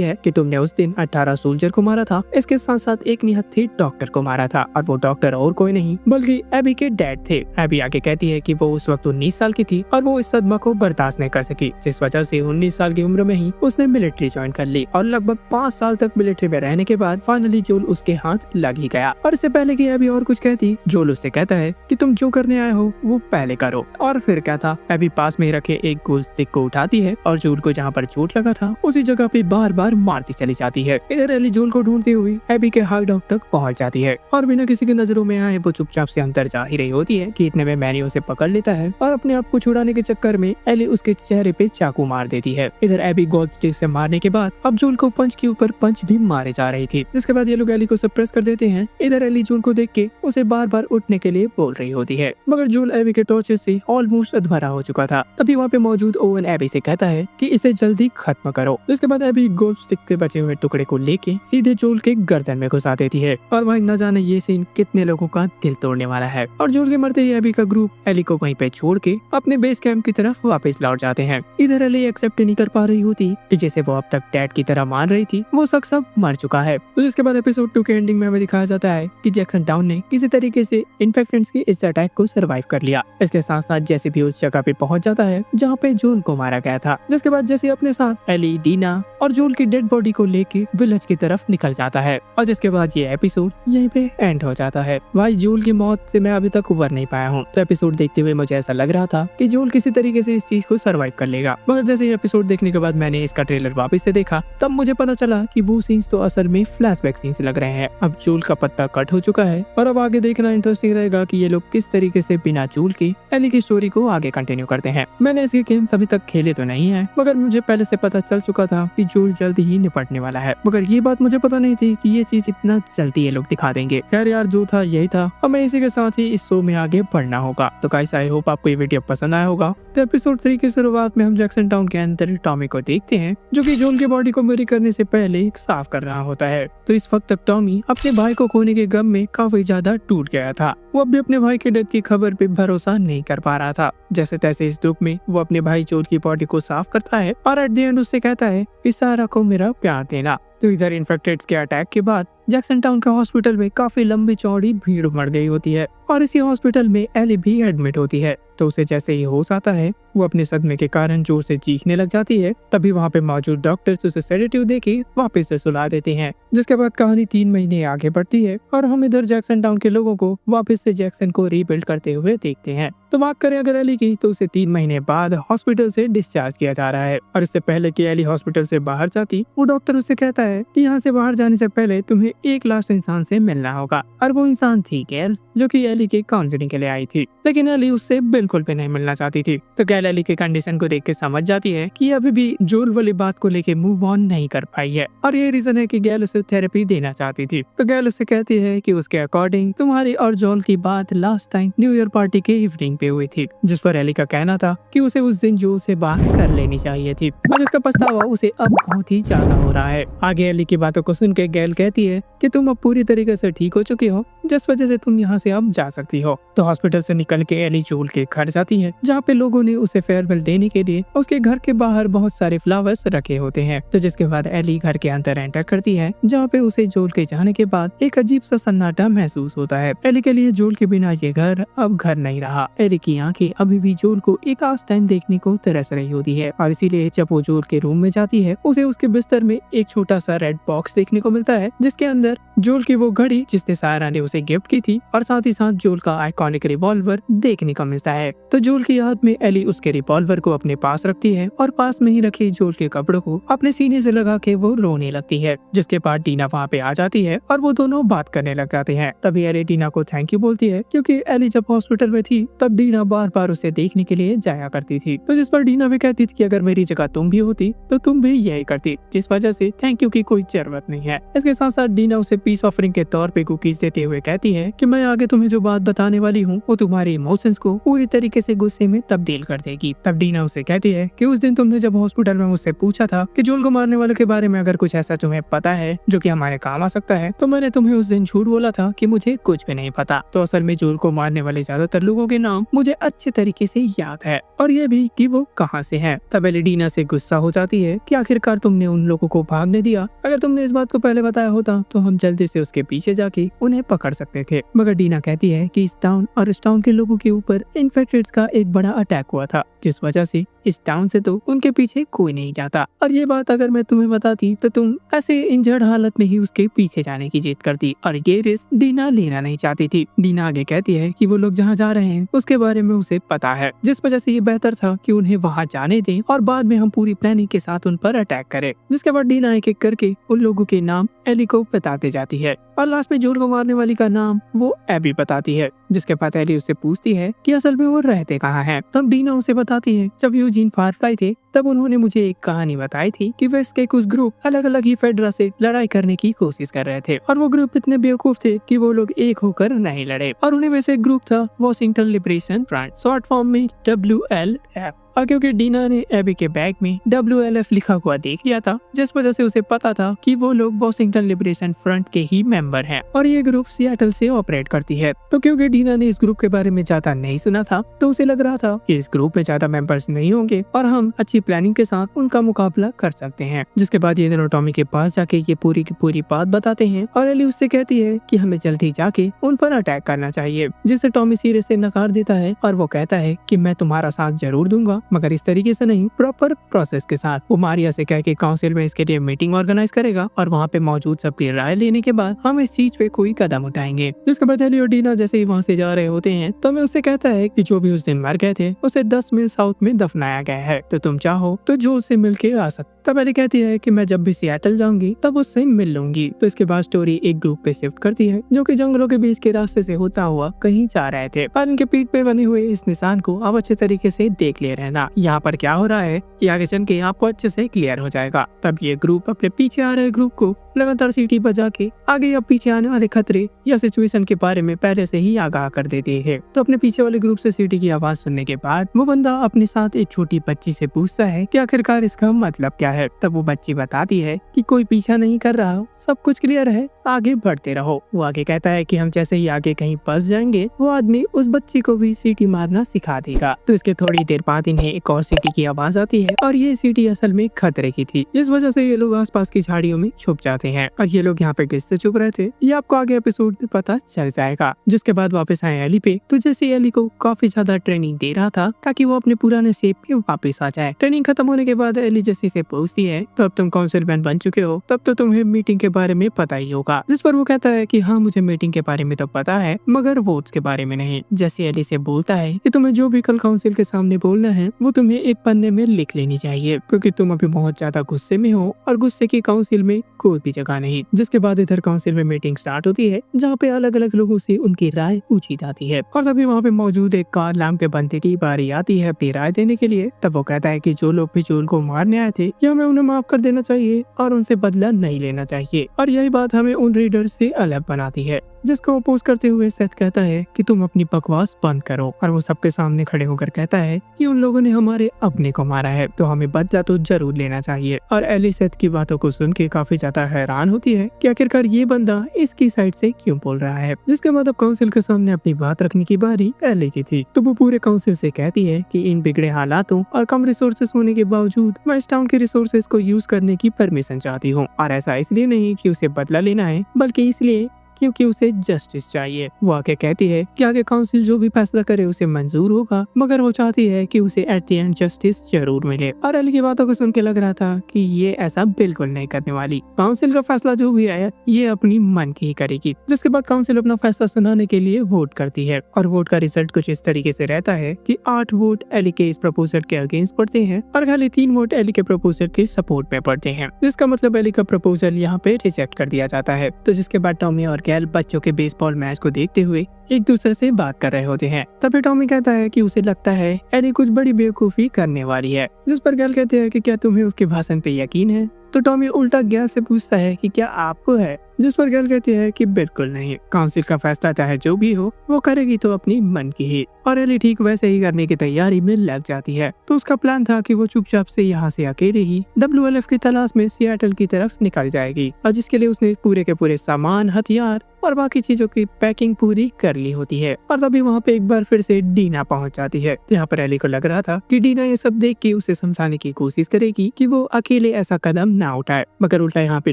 है कि तुमने उस दिन 18 सोल्जर को मारा था, इसके साथ साथ एक निहत्थे डॉक्टर को मारा था, और वो डॉक्टर और कोई नहीं बल्कि एबी के डैड थे। एबी आगे कहती है कि वो उस वक्त 19 साल की थी और वो इस सदमा को बर्दाश्त नहीं कर सकी, जिस वजह से 19 साल की उम्र में ही उसने मिलिट्री ज्वाइन कर ली और लगभग 5 साल तक मिलिट्री में रहने के बाद फाइनली जोल उसके हाथ लग ही गया। और इससे पहले कि एबी और कुछ कहती, जोल उससे कहता है कि तुम जो करने आए हो वो पहले करो। और फिर क्या था, एबी पास में रखे एक गोल स्टिक को उठाती है और जोल को जहाँ पर चोट लगा था उसी जगह पे बार बार मारती चली जाती है। इधर एली जोल को ढूंढती हुई एबी के हाइडआउट तक पहुंच जाती है और बिना किसी की नजरों में आए वो चुपचाप से अंदर जा ही रही होती है कि इतने में मैनी उसे पकड़ लेता है और अपने आप को छुड़ाने के चक्कर में एली उसके चेहरे पे चाकू मार देती है। इधर एबी गोल्ड स्टिक से मारने के बाद अब जोल को पंच के ऊपर पंच भी मारे जा रही थी, जिसके बाद ये लोग एली को सप्रेस कर देते हैं। इधर एली जोल को देख के उसे बार बार उठने के लिए बोल रही होती है, मगर जोल एबी के टॉर्चर से ऑलमोस्ट अधमरा हो चुका था। तभी वहाँ पे मौजूद ओवन एबी से कहता है कि इसे जल्दी खत्म करो। जिसके बाद एबी गोल्ड स्टिक के बचे हुए टुकड़े को लेके सीधे जोल के गर्दन में घुसा देती है। और वहीं न जाने ये सीन कितने लोगों का दिल तोड़ने वाला है। और जोल के मरते ही एबी का ग्रुप एली को वहीं पे छोड़ के अपने बेस कैंप की तरफ वापस लौट जाते हैं। इधर एली एक्सेप्ट नहीं कर पा रही होती कि जिसे वो अब तक डैड की तरह मान रही थी वो शख्स अब मर चुका है। तो जिसके बाद एपिसोड 2 के एंडिंग में हमें दिखाया जाता है कि जैक्सन टाउन ने किसी तरीके से इन्फेक्टेंट्स के इस अटैक को सर्वाइव कर लिया। इसके साथ साथ जैसे भी उस जगह पे पहुंच जाता है जहाँ पे जोल को मारा गया था। जिसके बाद जैसे अपने साथ एली, डीना और जोल की डेड बॉडी को लेके विलेज की तरफ निकल जाता है। और जिसके बाद ये एपिसोड यहीं पे एंड हो जाता है। भाई जोल की मौत से मैं अभी तक उबर नहीं पाया हूँ, तो एपिसोड देखते हुए मुझे ऐसा लग रहा था कि जोल किसी तरीके से इस चीज को सर्वाइव कर लेगा। मगर जैसे ये एपिसोड देखने के बाद मैंने इसका ट्रेलर वापस से देखा तब मुझे पता चला कि वो सीन्स तो असल में फ्लैशबैक सीन्स लग रहे हैं। अब जोल का पत्ता कट हो चुका है और अब आगे देखना इंटरेस्टिंग रहेगा कि ये लोग किस तरीके से बिना जोल के एली की स्टोरी को आगे कंटिन्यू करते हैं। मैंने इसके गेम्स अभी तक खेले तो नहीं है, मगर मुझे पहले से पता चल चुका था कि जोल जल्दी ही निपटने वाला है। मगर ये बात मुझे पता नहीं थी कि ये चीज इतना जल्दी ये लोग दिखा देंगे। खैर यार, जो था यही था, हमें इसी के साथ ही इस शो में आगे बढ़ना होगा। तो गाइस, आई होप आपको ये वीडियो पसंद आया होगा। तो एपिसोड 3 की शुरुआत में हम जैक्सन टाउन के अंदर टॉमी को देखते हैं जो कि जोल की बॉडी को मेरी करने से पहले साफ कर रहा होता है। तो इस वक्त तक टॉमी अपने भाई को खोने के गम में काफी ज्यादा टूट गया था। वो अब भी अपने भाई के डेथ की खबर पे भरोसा नहीं कर पा रहा था। जैसे तैसे इस दुख में वो अपने भाई जोल की बॉडी को साफ करता है और एट द एंड उससे कहता है इस सारा को मेरा प्यार देना। तो इधर इन्फेक्टेड्स के अटैक के बाद जैक्सन टाउन के हॉस्पिटल में काफी लंबी चौड़ी भीड़ उमड़ गई होती है और इसी हॉस्पिटल में एली भी एडमिट होती है। तो उसे जैसे ही होश आता है वो अपने सदमे के कारण जोर से चीखने लग जाती है। तभी वहाँ पे मौजूद डॉक्टर्स उसे सेडेटिव देके वापस से सुला देते हैं। जिसके बाद कहानी 3 महीने आगे बढ़ती है और हम इधर जैक्सन टाउन के लोगों को वापस से जैक्सन को रीबिल्ड करते हुए देखते हैं। तो बात करें अगर एली की, तो उसे 3 महीने बाद हॉस्पिटल से डिस्चार्ज किया जा रहा है। और इससे पहले कि एली हॉस्पिटल से बाहर जाती, वो डॉक्टर उससे कहता है कि यहाँ से बाहर जाने से पहले तुम्हें एक लास्ट इंसान से मिलना होगा। और वो इंसान थी गैल, जो कि एली के काउंसलिंग के लिए आई थी। लेकिन एली उससे बिल्कुल भी नहीं मिलना चाहती थी। तो गैल एली की कंडीशन को देख के समझ जाती है कि अभी भी जोल वाली बात को लेके मूव ऑन नहीं कर पाई है और ये रीजन है कि गैल उसे थेरेपी देना चाहती थी। तो गैल उससे कहती है कि उसके अकॉर्डिंग तुम्हारी और जोल की बात last time new year party के इवनिंग पे हुई थी, जिस पर एली का कहना था कि उसे उस दिन जोल से बात कर लेनी चाहिए थी और इसका पछतावा उसे अब बहुत ही ज्यादा हो रहा है। आगे एली की बातों को सुन के गैल कहती है कि तुम अब पूरी तरीके से ठीक हो चुकी हो, जिस वजह से तुम यहाँ से अब जा सकती हो। तो हॉस्पिटल से निकल के एली जोल के घर जाती है, जहाँ पे लोगों ने उसे फेयरवेल देने के लिए उसके घर के बाहर बहुत सारे फ्लावर्स रखे होते हैं। तो जिसके बाद एली घर के अंदर एंटर करती है, जहाँ पे उसे जोल के जाने के बाद एक अजीब सा सन्नाटा महसूस होता है। एली के लिए जोल के बिना ये घर अब घर नहीं रहा। एली एली की आंखें अभी भी जोल को एक आस टाइम देखने को तरस रही होती है और इसीलिए जब वो जोल के रूम में जाती है उसे उसके बिस्तर में एक छोटा सा रेड बॉक्स देखने को मिलता है जिसके अंदर जोल की वो घड़ी जिसने सायरा ने उसे गिफ्ट की थी और साथ ही साथ जोल का आइकॉनिक रिवॉल्वर देखने को मिलता है। तो जोल की याद में एली उसके रिवॉल्वर को अपने पास रखती है और पास में ही रखे जोल के कपड़ों को अपने सीने से लगा के वो रोने लगती है, जिसके बाद डीना वहाँ पे आ जाती है और वो दोनों बात करने लग जाते हैं। तभी एली डीना को थैंक यू बोलती है क्योंकि एली जब हॉस्पिटल में थी तब डीना बार बार उसे देखने के लिए जाया करती थी। तो जिस पर डीना भी कहती थी कि अगर मेरी जगह तुम भी होती तो तुम भी यही करती, जिस वजह से थैंक यू की कोई जरूरत नहीं है। इसके साथ साथ डीना उसे पीस ऑफरिंग के तौर पे कुकीज देते हुए कहती है कि मैं आगे तुम्हें जो बात बताने वाली हूँ वो तुम्हारे इमोशंस को पूरी तरीके से गुस्से में तब्दील कर देगी। तब डीना उसे कहती है कि उस दिन तुमने जब हॉस्पिटल में मुझसे पूछा था कि जोल को मारने वाले के बारे में अगर कुछ ऐसा तुम्हें पता है जो कि हमारे काम आ सकता है, तो मैंने तुम्हें उस दिन झूठ बोला था कि मुझे कुछ भी नहीं पता। तो असल में जोल को मारने वाले ज्यादातर लोगों के नाम मुझे अच्छे तरीके से याद है और ये भी कि वो कहाँ से है। तब एली डीना से गुस्सा हो जाती है कि आखिरकार तुमने उन लोगों को भागने दिया, अगर तुमने इस बात को पहले बताया होता तो हम जल्दी से उसके पीछे जाके उन्हें पकड़ सकते थे। मगर डीना कहती है कि इस टाउन और इस टाउन के लोगों के ऊपर इन्फेक्टेड का एक बड़ा अटैक हुआ था, जिस वजह से इस टाउन से तो उनके पीछे कोई नहीं जाता और ये बात अगर मैं तुम्हें बताती तो तुम ऐसे इंजर्ड हालत में ही उसके पीछे जाने की जिद करती और ये रिस्क डीना लेना नहीं चाहती थी। डीना आगे कहती है कि वो लोग जहाँ जा रहे हैं उसके बारे में उसे पता है, जिस वजह से ये बेहतर था कि उन्हें वहाँ जाने दें और बाद में हम पूरी प्लानिंग के साथ उन पर अटैक करें। जिसके बाद डीना एक एक करके उन लोगों के नाम एली को बताते जाती है और लास्ट में जोल को मारने वाली का नाम वो एबी बताती है, जिसके बाद एली उससे पूछती है कि असल में वो रहते कहाँ हैं। तब डीना उसे बताती है जब यूजीन फायरफ्लाई थे तब उन्होंने मुझे एक कहानी बताई थी कि वेस्ट के कुछ ग्रुप अलग अलग ही फेडरा से लड़ाई करने की कोशिश कर रहे थे और वो ग्रुप इतने बेवकूफ थे कि वो लोग एक होकर नहीं लड़े और उन्हें वैसे ग्रुप था Washington liberation front, short form में WLF। और क्योंकि डीना ने एबी के बैग में WLF लिखा हुआ देख लिया था, जिस वजह से उसे पता था कि वो लोग वॉशिंगटन लिबरेशन फ्रंट के ही मेंबर हैं और ये ग्रुप सियाटल से ऑपरेट करती है। तो क्योंकि डीना ने इस ग्रुप के बारे में ज्यादा नहीं सुना था तो उसे लग रहा था कि इस ग्रुप में ज्यादा मेंबर्स नहीं होंगे और हम अच्छी प्लानिंग के साथ उनका मुकाबला कर सकते हैं। जिसके बाद ये दोनों टॉमी के पास जाके ये पूरी की पूरी बात बताते हैं और एली उससे कहती है कि हमें जल्दी जाके उन पर अटैक करना चाहिए, जिससे टॉमी सीरियस से नकार देता है और वो कहता है कि मैं तुम्हारा साथ जरूर दूंगा मगर इस तरीके से नहीं, प्रॉपर प्रोसेस के साथ। वो मारिया से कह के काउंसिल में इसके लिए मीटिंग ऑर्गेनाइज करेगा और वहाँ पे मौजूद सबकी राय लेने के बाद हम इस चीज पे कोई कदम उठाएंगे। जिसके बाद एली और डीना जैसे ही वहाँ से जा रहे होते हैं तो मैं उससे कहता है कि जो भी उस दिन मर गए थे उसे 10 मील साउथ में दफनाया गया है, तो तुम चाहो तो जोल से मिल के आ सकते। तब एली कहती है कि मैं जब भी सियाटल जाऊंगी तब उससे मिल लूंगी। तो इसके बाद स्टोरी एक ग्रुप पे शिफ्ट करती है जो कि जंगलों के बीच के रास्ते से होता हुआ कहीं जा रहे थे और इनके पीठ पे बने हुए इस निशान को आप अच्छे तरीके से देख ले रहना। यहाँ पर क्या हो रहा है ये आगे चल के आपको अच्छे से क्लियर हो जाएगा। तब ये ग्रुप अपने पीछे आ रहे ग्रुप को लगातार सीटी बजा के आगे या पीछे आने वाले खतरे या सिचुएशन के बारे में पहले से ही आगाह कर देते हैं। तो अपने पीछे वाले ग्रुप से सीटी की आवाज सुनने के बाद वो बंदा अपने साथ एक छोटी बच्ची से पूछता है कि आखिरकार इसका मतलब क्या है। तब वो बच्ची बताती है कि कोई पीछा नहीं कर रहा, सब कुछ क्लियर है, आगे बढ़ते रहो। वो आगे कहता है कि हम जैसे ही आगे कहीं फंस जाएंगे वो आदमी उस बच्ची को भी सीटी मारना सिखा देगा। तो इसके थोड़ी देर बाद इन्हें एक और सीटी की आवाज आती है और ये सीटी असल में खतरे की थी, जिस वजह से ये लोग आसपास की झाड़ियों में छुप जाते हैं और ये लोग यहाँ पे किससे छुप रहे थे ये आपको आगे एपिसोड में पता चल जाएगा। जिसके बाद वापस आए एली पे, तो जैसे एली को काफी ज्यादा ट्रेनिंग दे रहा था ताकि वो अपने पुराने शेप में वापस आ जाए। ट्रेनिंग खत्म होने के बाद एली जैसी से पूछती है तो अब तुम काउंसिल मैन बन चुके हो, तब तो तुम्हें मीटिंग के बारे में पता ही होगा। जिस पर वो कहता है कि हाँ मुझे मीटिंग के बारे में तो पता है मगर वोट्स के बारे में नहीं। जैसे एली से बोलता है कि तुम्हें जो भी कल काउंसिल के सामने बोलना है वो तुम्हें एक पन्ने में लिख लेनी चाहिए क्योंकि तुम अभी बहुत ज्यादा गुस्से में हो और गुस्से की काउंसिल में कोई भी जगह नहीं। जिसके बाद इधर काउंसिल में मीटिंग स्टार्ट होती है जहाँ पे अलग अलग लोगों से उनकी राय पूछी जाती है और तभी वहाँ पे मौजूद एक कार लैम्प के बंदे की बारी आती है अपनी राय देने के लिए। तब वो कहता है कि जो लोग भी जोल को मारने आए थे या हमें उन्हें माफ कर देना चाहिए और उनसे बदला नहीं लेना चाहिए और यही बात हमें उन रीडर से अलग बनाती है। जिसको अपोज करते हुए सेथ कहता है कि तुम अपनी बकवास बंद करो और वो सबके सामने खड़े होकर कहता है कि उन लोगों ने हमारे अपने को मारा है तो हमें बदला तो जरूर लेना चाहिए। और एली सेथ की बातों को सुन के काफी ज्यादा हैरान होती है कि आखिरकार ये बंदा इसकी साइड से क्यों बोल रहा है। जिसके बाद अब काउंसिल के सामने अपनी बात रखने की बारी एली की थी। तो वो पूरे काउंसिल से कहती है कि इन बिगड़े हालातों और कम रिसोर्सेस होने के बावजूद मैं इस टाउन के रिसोर्सेस को यूज करने की परमिशन चाहती हूँ और ऐसा इसलिए नहीं कि उसे बदला लेना है बल्कि इसलिए क्योंकि उसे जस्टिस चाहिए। वो आके कहती है कि आगे काउंसिल जो भी फैसला करे उसे मंजूर होगा, मगर वो चाहती है कि उसे एट द एंड जस्टिस जरूर मिले। और एली की बातों को सुन के लग रहा था कि ये ऐसा बिल्कुल नहीं करने वाली। काउंसिल का फैसला जो भी है ये अपनी मन की ही करेगी। जिसके बाद काउंसिल अपना फैसला सुनाने के लिए वोट करती है और वोट का रिजल्ट कुछ इस तरीके से रहता है कि 8 वोट एली के इस प्रपोजल के अगेंस्ट पड़ते हैं और खाली 3 वोट एली के प्रपोजल के सपोर्ट में पड़ते हैं। जिसका मतलब एली का प्रपोजल यहाँ पे रिजेक्ट कर दिया जाता है। तो जिसके बाद टॉमी और गैल बच्चों के बेसबॉल मैच को देखते हुए एक दूसरे से बात कर रहे होते हैं। तभी टॉमी कहता है कि उसे लगता है एली कुछ बड़ी बेवकूफी करने वाली है। जिस पर गैल कहते हैं कि क्या तुम्हें उसके भाषण पे यकीन है? तो टॉमी उल्टा गैल से पूछता है कि क्या आपको है? जिस पर गैल कहती है कि बिल्कुल नहीं, काउंसिल का फैसला चाहे जो भी हो वो करेगी तो अपनी मन की ही। और एली ठीक वैसे ही करने की तैयारी में लग जाती है। तो उसका प्लान था कि वो चुपचाप से यहाँ से अकेले ही WLF की तलाश में सियाटल की तरफ निकल जाएगी और जिसके लिए उसने पूरे के पूरे सामान, हथियार और बाकी चीजों की पैकिंग पूरी कर ली होती है। और तभी वहाँ पे एक बार फिर से डीना पहुँच जाती है। यहाँ पर एली को लग रहा था कि डीना ये सब देख के उसे समझाने की कोशिश करेगी कि वो अकेले ऐसा कदम ना उठाए, मगर उल्टा यहाँ पे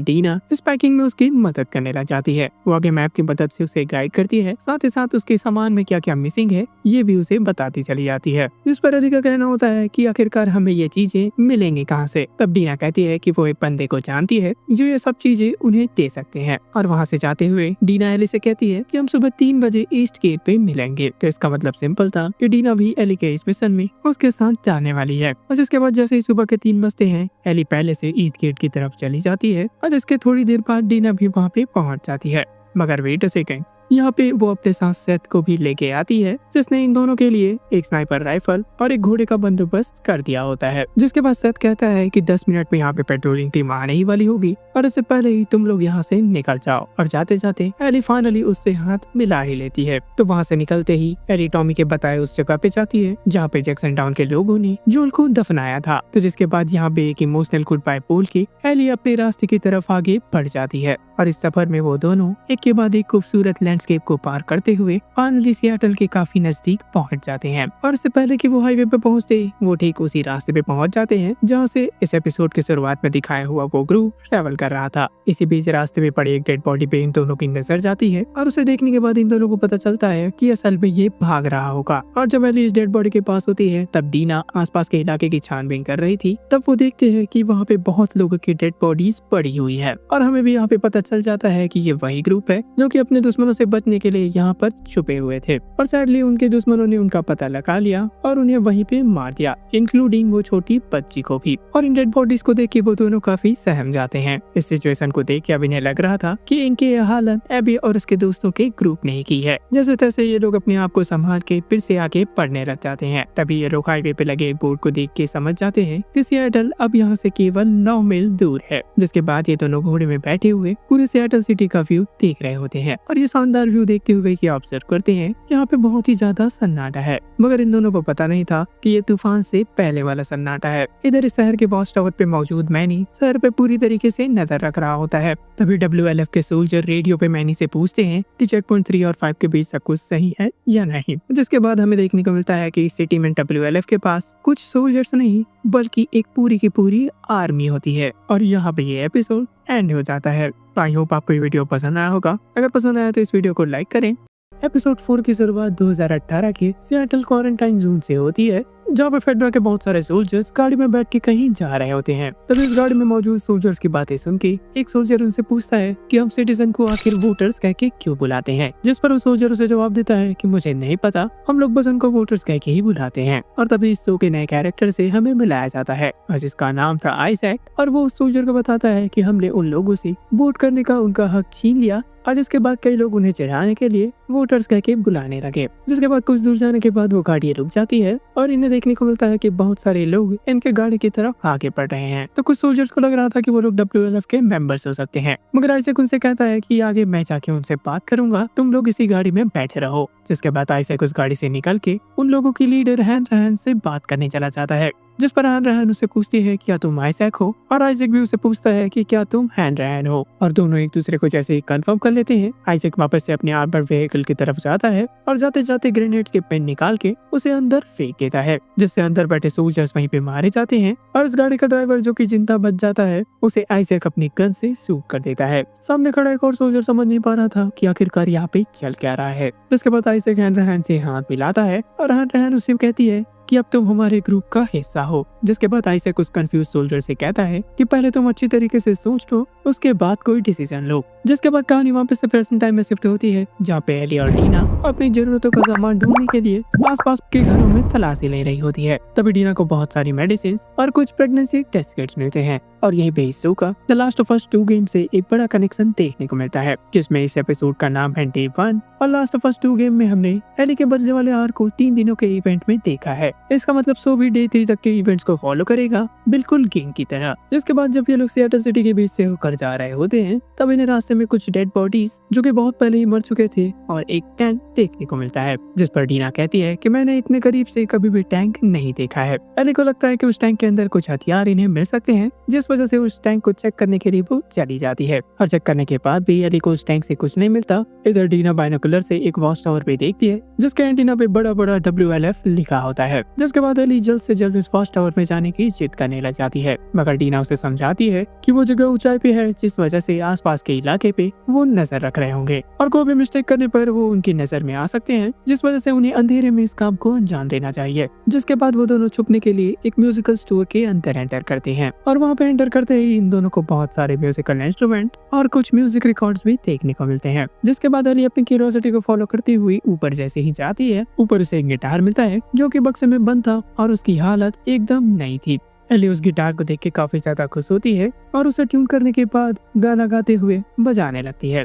डीना इस पैकिंग में उसकी मदद करने लग जाती है। वो आगे मैप की मदद से उसे गाइड करती है, साथ ही साथ उसके सामान में क्या क्या मिसिंग है ये भी उसे बताती चली जाती है। जिस पर एली का कहना होता है कि आखिरकार हमें ये चीजें मिलेंगी कहाँ से। तब डीना कहती है कि वो एक बंदे को जानती है जो ये सब चीजें उन्हें दे सकते हैं। और वहाँ से जाते हुए डीना एली से कहती है कि हम सुबह 3 बजे ईस्ट गेट पे मिलेंगे। तो इसका मतलब सिंपल था कि डीना भी एली के इस मिशन में उसके साथ जाने वाली है। और जिसके बाद जैसे ही सुबह के 3 बजते हैं एली पहले से ईस्ट गेट की तरफ चली जाती है और जिसके थोड़ी देर बाद डीना भी वहाँ पे पहुँच जाती है। मगर वेट अ सेकंड, यहाँ पे वो अपने साथ सेथ को भी लेके आती है जिसने इन दोनों के लिए एक स्नाइपर राइफल और एक घोड़े का बंदोबस्त कर दिया होता है। जिसके बाद सेथ कहता है कि 10 मिनट में यहाँ पे पेट्रोलिंग टीम आने ही वाली होगी और इससे पहले ही तुम लोग यहाँ से निकल जाओ। और जाते जाते एली फाइनली उससे हाथ मिला ही लेती है। तो वहाँ से निकलते ही एली टॉमी के बताए उस जगह पे जाती है जहाँ पे जैक्सन टाउन के लोगों ने जोल को दफनाया था। तो जिसके बाद यहाँ पे एक इमोशनल गुड बाय बोल के एली अपने रास्ते की तरफ आगे बढ़ जाती है और इस सफर में वो दोनों एक के बाद एक खूबसूरत लैंडस्केप को पार करते हुए फाइनली सियाटल के काफी नजदीक पहुंच जाते हैं। और इससे पहले कि वो हाईवे पे पहुंचते वो ठीक उसी रास्ते पे पहुंच जाते हैं जहां से इस एपिसोड के शुरुआत में दिखाया हुआ वो ग्रुप ट्रैवल कर रहा था। इसी बीच रास्ते में पड़ी एक डेड बॉडी पे इन दोनों की नजर जाती है और उसे देखने के बाद इन दोनों को पता चलता है कि असल में ये भाग रहा होगा। और जब एली इस डेड बॉडी के पास होती है तब डीना आसपास के इलाके की छानबीन कर रही थी। तब वो देखते हैं कि वहाँ पे बहुत लोगों की डेड बॉडीज पड़ी हुई है और हमें भी यहाँ पे पता चल जाता है कि ये वही ग्रुप है जो कि अपने दुश्मनों से बचने के लिए यहाँ पर छुपे हुए थे। और सैडली उनके दुश्मनों ने उनका पता लगा लिया और उन्हें वहीं पे मार दिया, इंक्लूडिंग वो छोटी बच्ची को भी। और इन डेड बॉडीज को देख के वो दोनों काफी सहम जाते हैं। इस सिचुएशन को देख के अब इन्हें लग रहा था कि इनकी ये हालत एबी और उसके दोस्तों के ग्रुप ने ही की है। जैसे तैसे ये लोग अपने आप को संभाल के फिर से आगे पढ़ने लग जाते हैं। तभी ये लोग हाईवे पे लगे बोर्ड को देख के समझ जाते हैं कि सियाटल अब यहाँ से केवल 9 मील दूर है। जिसके बाद ये दोनों घोड़े में बैठे हुए पूरे सियाटल सिटी का व्यू देख रहे होते हैं और ये शानदार व्यू देखते हुए ये ऑब्जर्व करते हैं यहाँ पे बहुत ही ज्यादा सन्नाटा है। मगर इन दोनों को पता नहीं था कि ये तूफान से पहले वाला सन्नाटा है। इधर इस शहर के वॉच टावर पे मौजूद मैनी शहर पे पूरी तरीके से नजर रख रहा होता है। तभी WLF के सोल्जर रेडियो पे मैनी से पूछते हैं कि चेक पॉइंट 3 और 5 के बीच सब कुछ सही है या नहीं। जिसके बाद हमें देखने को मिलता है कि इस सिटी में WLF के पास कुछ सोल्जर्स नहीं बल्कि एक पूरी की पूरी आर्मी होती है। और यहाँ पे ये एपिसोड एंड हो जाता है। आई होप आपको ये वीडियो पसंद आया होगा। अगर पसंद आया तो इस वीडियो को लाइक करें। एपिसोड 4 की शुरुआत 2018 के सियाटल क्वारंटाइन जोन से होती है जहाँ पे फेडरा के बहुत सारे सोल्जर्स गाड़ी में बैठ के कहीं जा रहे होते हैं। तभी इस गाड़ी में मौजूद सोल्जर्स की बातें सुन के एक सोल्जर उनसे पूछता है कि हम सिटीजन को आखिर वोटर्स कह के क्यों बुलाते हैं। जिस पर वो सोल्जर उसे जवाब देता है कि मुझे नहीं पता, हम लोग बस उनको वोटर्स कह के ही बुलाते हैं। और तभी इस शो के नए कैरेक्टर से हमें मिलाया जाता है और जिसका नाम था आइजैक। और वो उस सोल्जर को बताता है कि हमने उन लोगों से वोट करने का उनका हक छीन लिया और जिसके बाद कई लोग उन्हें चिढ़ाने के लिए वोटर्स कह के बुलाने लगे। जिसके बाद कुछ दूर जाने के बाद वो गाड़ी रुक जाती है और इन्हें देखने को मिलता है कि बहुत सारे लोग इनके गाड़ी की तरफ आगे बढ़ रहे हैं। तो कुछ सोल्जर्स को लग रहा था कि वो लोग WLF के मेंबर्स हो सकते हैं, मगर आइजैक उनसे कहता है कि आगे मैं जाके उनसे बात करूंगा, तुम लोग इसी गाड़ी में बैठे रहो। जिसके बाद आइजैक उस गाड़ी से निकल के उन लोगों की लीडर हैनरहन से बात करने चला जाता है, जिस पर हैनरहन उसे पूछती है क्या तुम आइजैक हो, और आइजैक भी उसे पूछता है कि क्या तुम हैनरहन हो, और दोनों एक दूसरे को जैसे ही कंफर्म कर लेते हैं, आइजैक वापस से अपने आर्मर्ड व्हीकल की तरफ जाता है और जाते जाते ग्रेनेड्स के पेन निकाल के उसे अंदर फेंक देता है, जिससे अंदर बैठे सोल्जर्स वहीं पे मारे जाते हैं और इस गाड़ी का ड्राइवर जो कि जिंदा बच जाता है उसे आइजैक अपनी गन से शूट कर देता है। सामने खड़ा एक और सोल्जर समझ नहीं पा रहा था कि आखिरकार यहाँ पे चल क्या रहा है। जिसके बाद आइजैक हैनरहन से हाथ मिलाता है और हैनरहन उसे कहती है कि अब तुम हमारे ग्रुप का हिस्सा हो। जिसके बाद आइजैक उस कंफ्यूज सोल्जर से कहता है कि पहले तुम अच्छी तरीके से सोच लो, उसके बाद कोई डिसीजन लो। जिसके बाद कहानी वापस से प्रेजेंट टाइम में शिफ्ट होती है, जहाँ पे एली और डीना अपनी जरूरतों का सामान ढूंढने के लिए आसपास के घरों में तलाशी ले रही होती है। तभी डीना को बहुत सारी मेडिसिन और कुछ प्रेगनेंसी टेस्ट किट्स मिलते हैं और यही पे इस शो का the last of us 2 game से एक बड़ा कनेक्शन देखने को मिलता है, जिसमें इस एपिसोड का नाम है डे 1 और लास्ट ऑफ अस 2 गेम में हमने एली के बदले वाले आर्क को 3 दिनों के इवेंट में देखा है। इसका मतलब शो भी डे 3 तक के इवेंट्स को फॉलो करेगा, बिल्कुल गेम की तरह। जिसके बाद जब ये लोग सिएटल सिटी के बीच से होकर जा रहे होते हैं, तब इन्हें रास्ते में कुछ डेड बॉडीज जो कि बहुत पहले ही मर चुके थे और एक टैंक देखने को मिलता है, जिस पर डीना कहती है कि मैंने इतने करीब से कभी भी टैंक नहीं देखा है। एली को लगता है कि उस टैंक के अंदर कुछ हथियार इन्हें मिल सकते हैं, जिस वजह से उस टैंक को चेक करने के लिए वो चली जाती है और चेक करने के बाद भी एली को उस टैंक से कुछ नहीं मिलता। इधर डीना बाइनोकुलर से एक वॉच टावर पे देखती है, जिसके एंटीना पे बड़ा बड़ा WLF लिखा होता है। जिसके बाद एली जल्द से जल्द इस वॉच टावर में जाने की जिद करने लग जाती है, मगर डीना उसे समझाती है कि वो जगह ऊंचाई पे है, जिस वजह से आसपास के इलाके पे वो नजर रख रहे होंगे और कोई भी मिस्टेक करने पर वो उनकी नजर में आ सकते हैं, जिस वजह से उन्हें अंधेरे में इस काम को अंजाम देना चाहिए। जिसके बाद वो दोनों छुपने के लिए एक म्यूजिकल स्टोर के अंदर एंटर करते हैं और वहाँ पे एंटर करते ही इन दोनों को बहुत सारे म्यूजिकल इंस्ट्रूमेंट और कुछ म्यूजिक रिकॉर्ड्स भी देखने को मिलते हैं। जिसके बाद एली अपनी क्यूरियोसिटी को फॉलो करती हुई ऊपर जैसे ही जाती है, ऊपर उसे एक गिटार मिलता है जो कि बक्से में बंद था और उसकी हालत एकदम नई थी। एली उस गिटार को देख के काफी ज्यादा खुश होती है और उसे ट्यून करने के बाद गाना गाते हुए बजाने लगती है।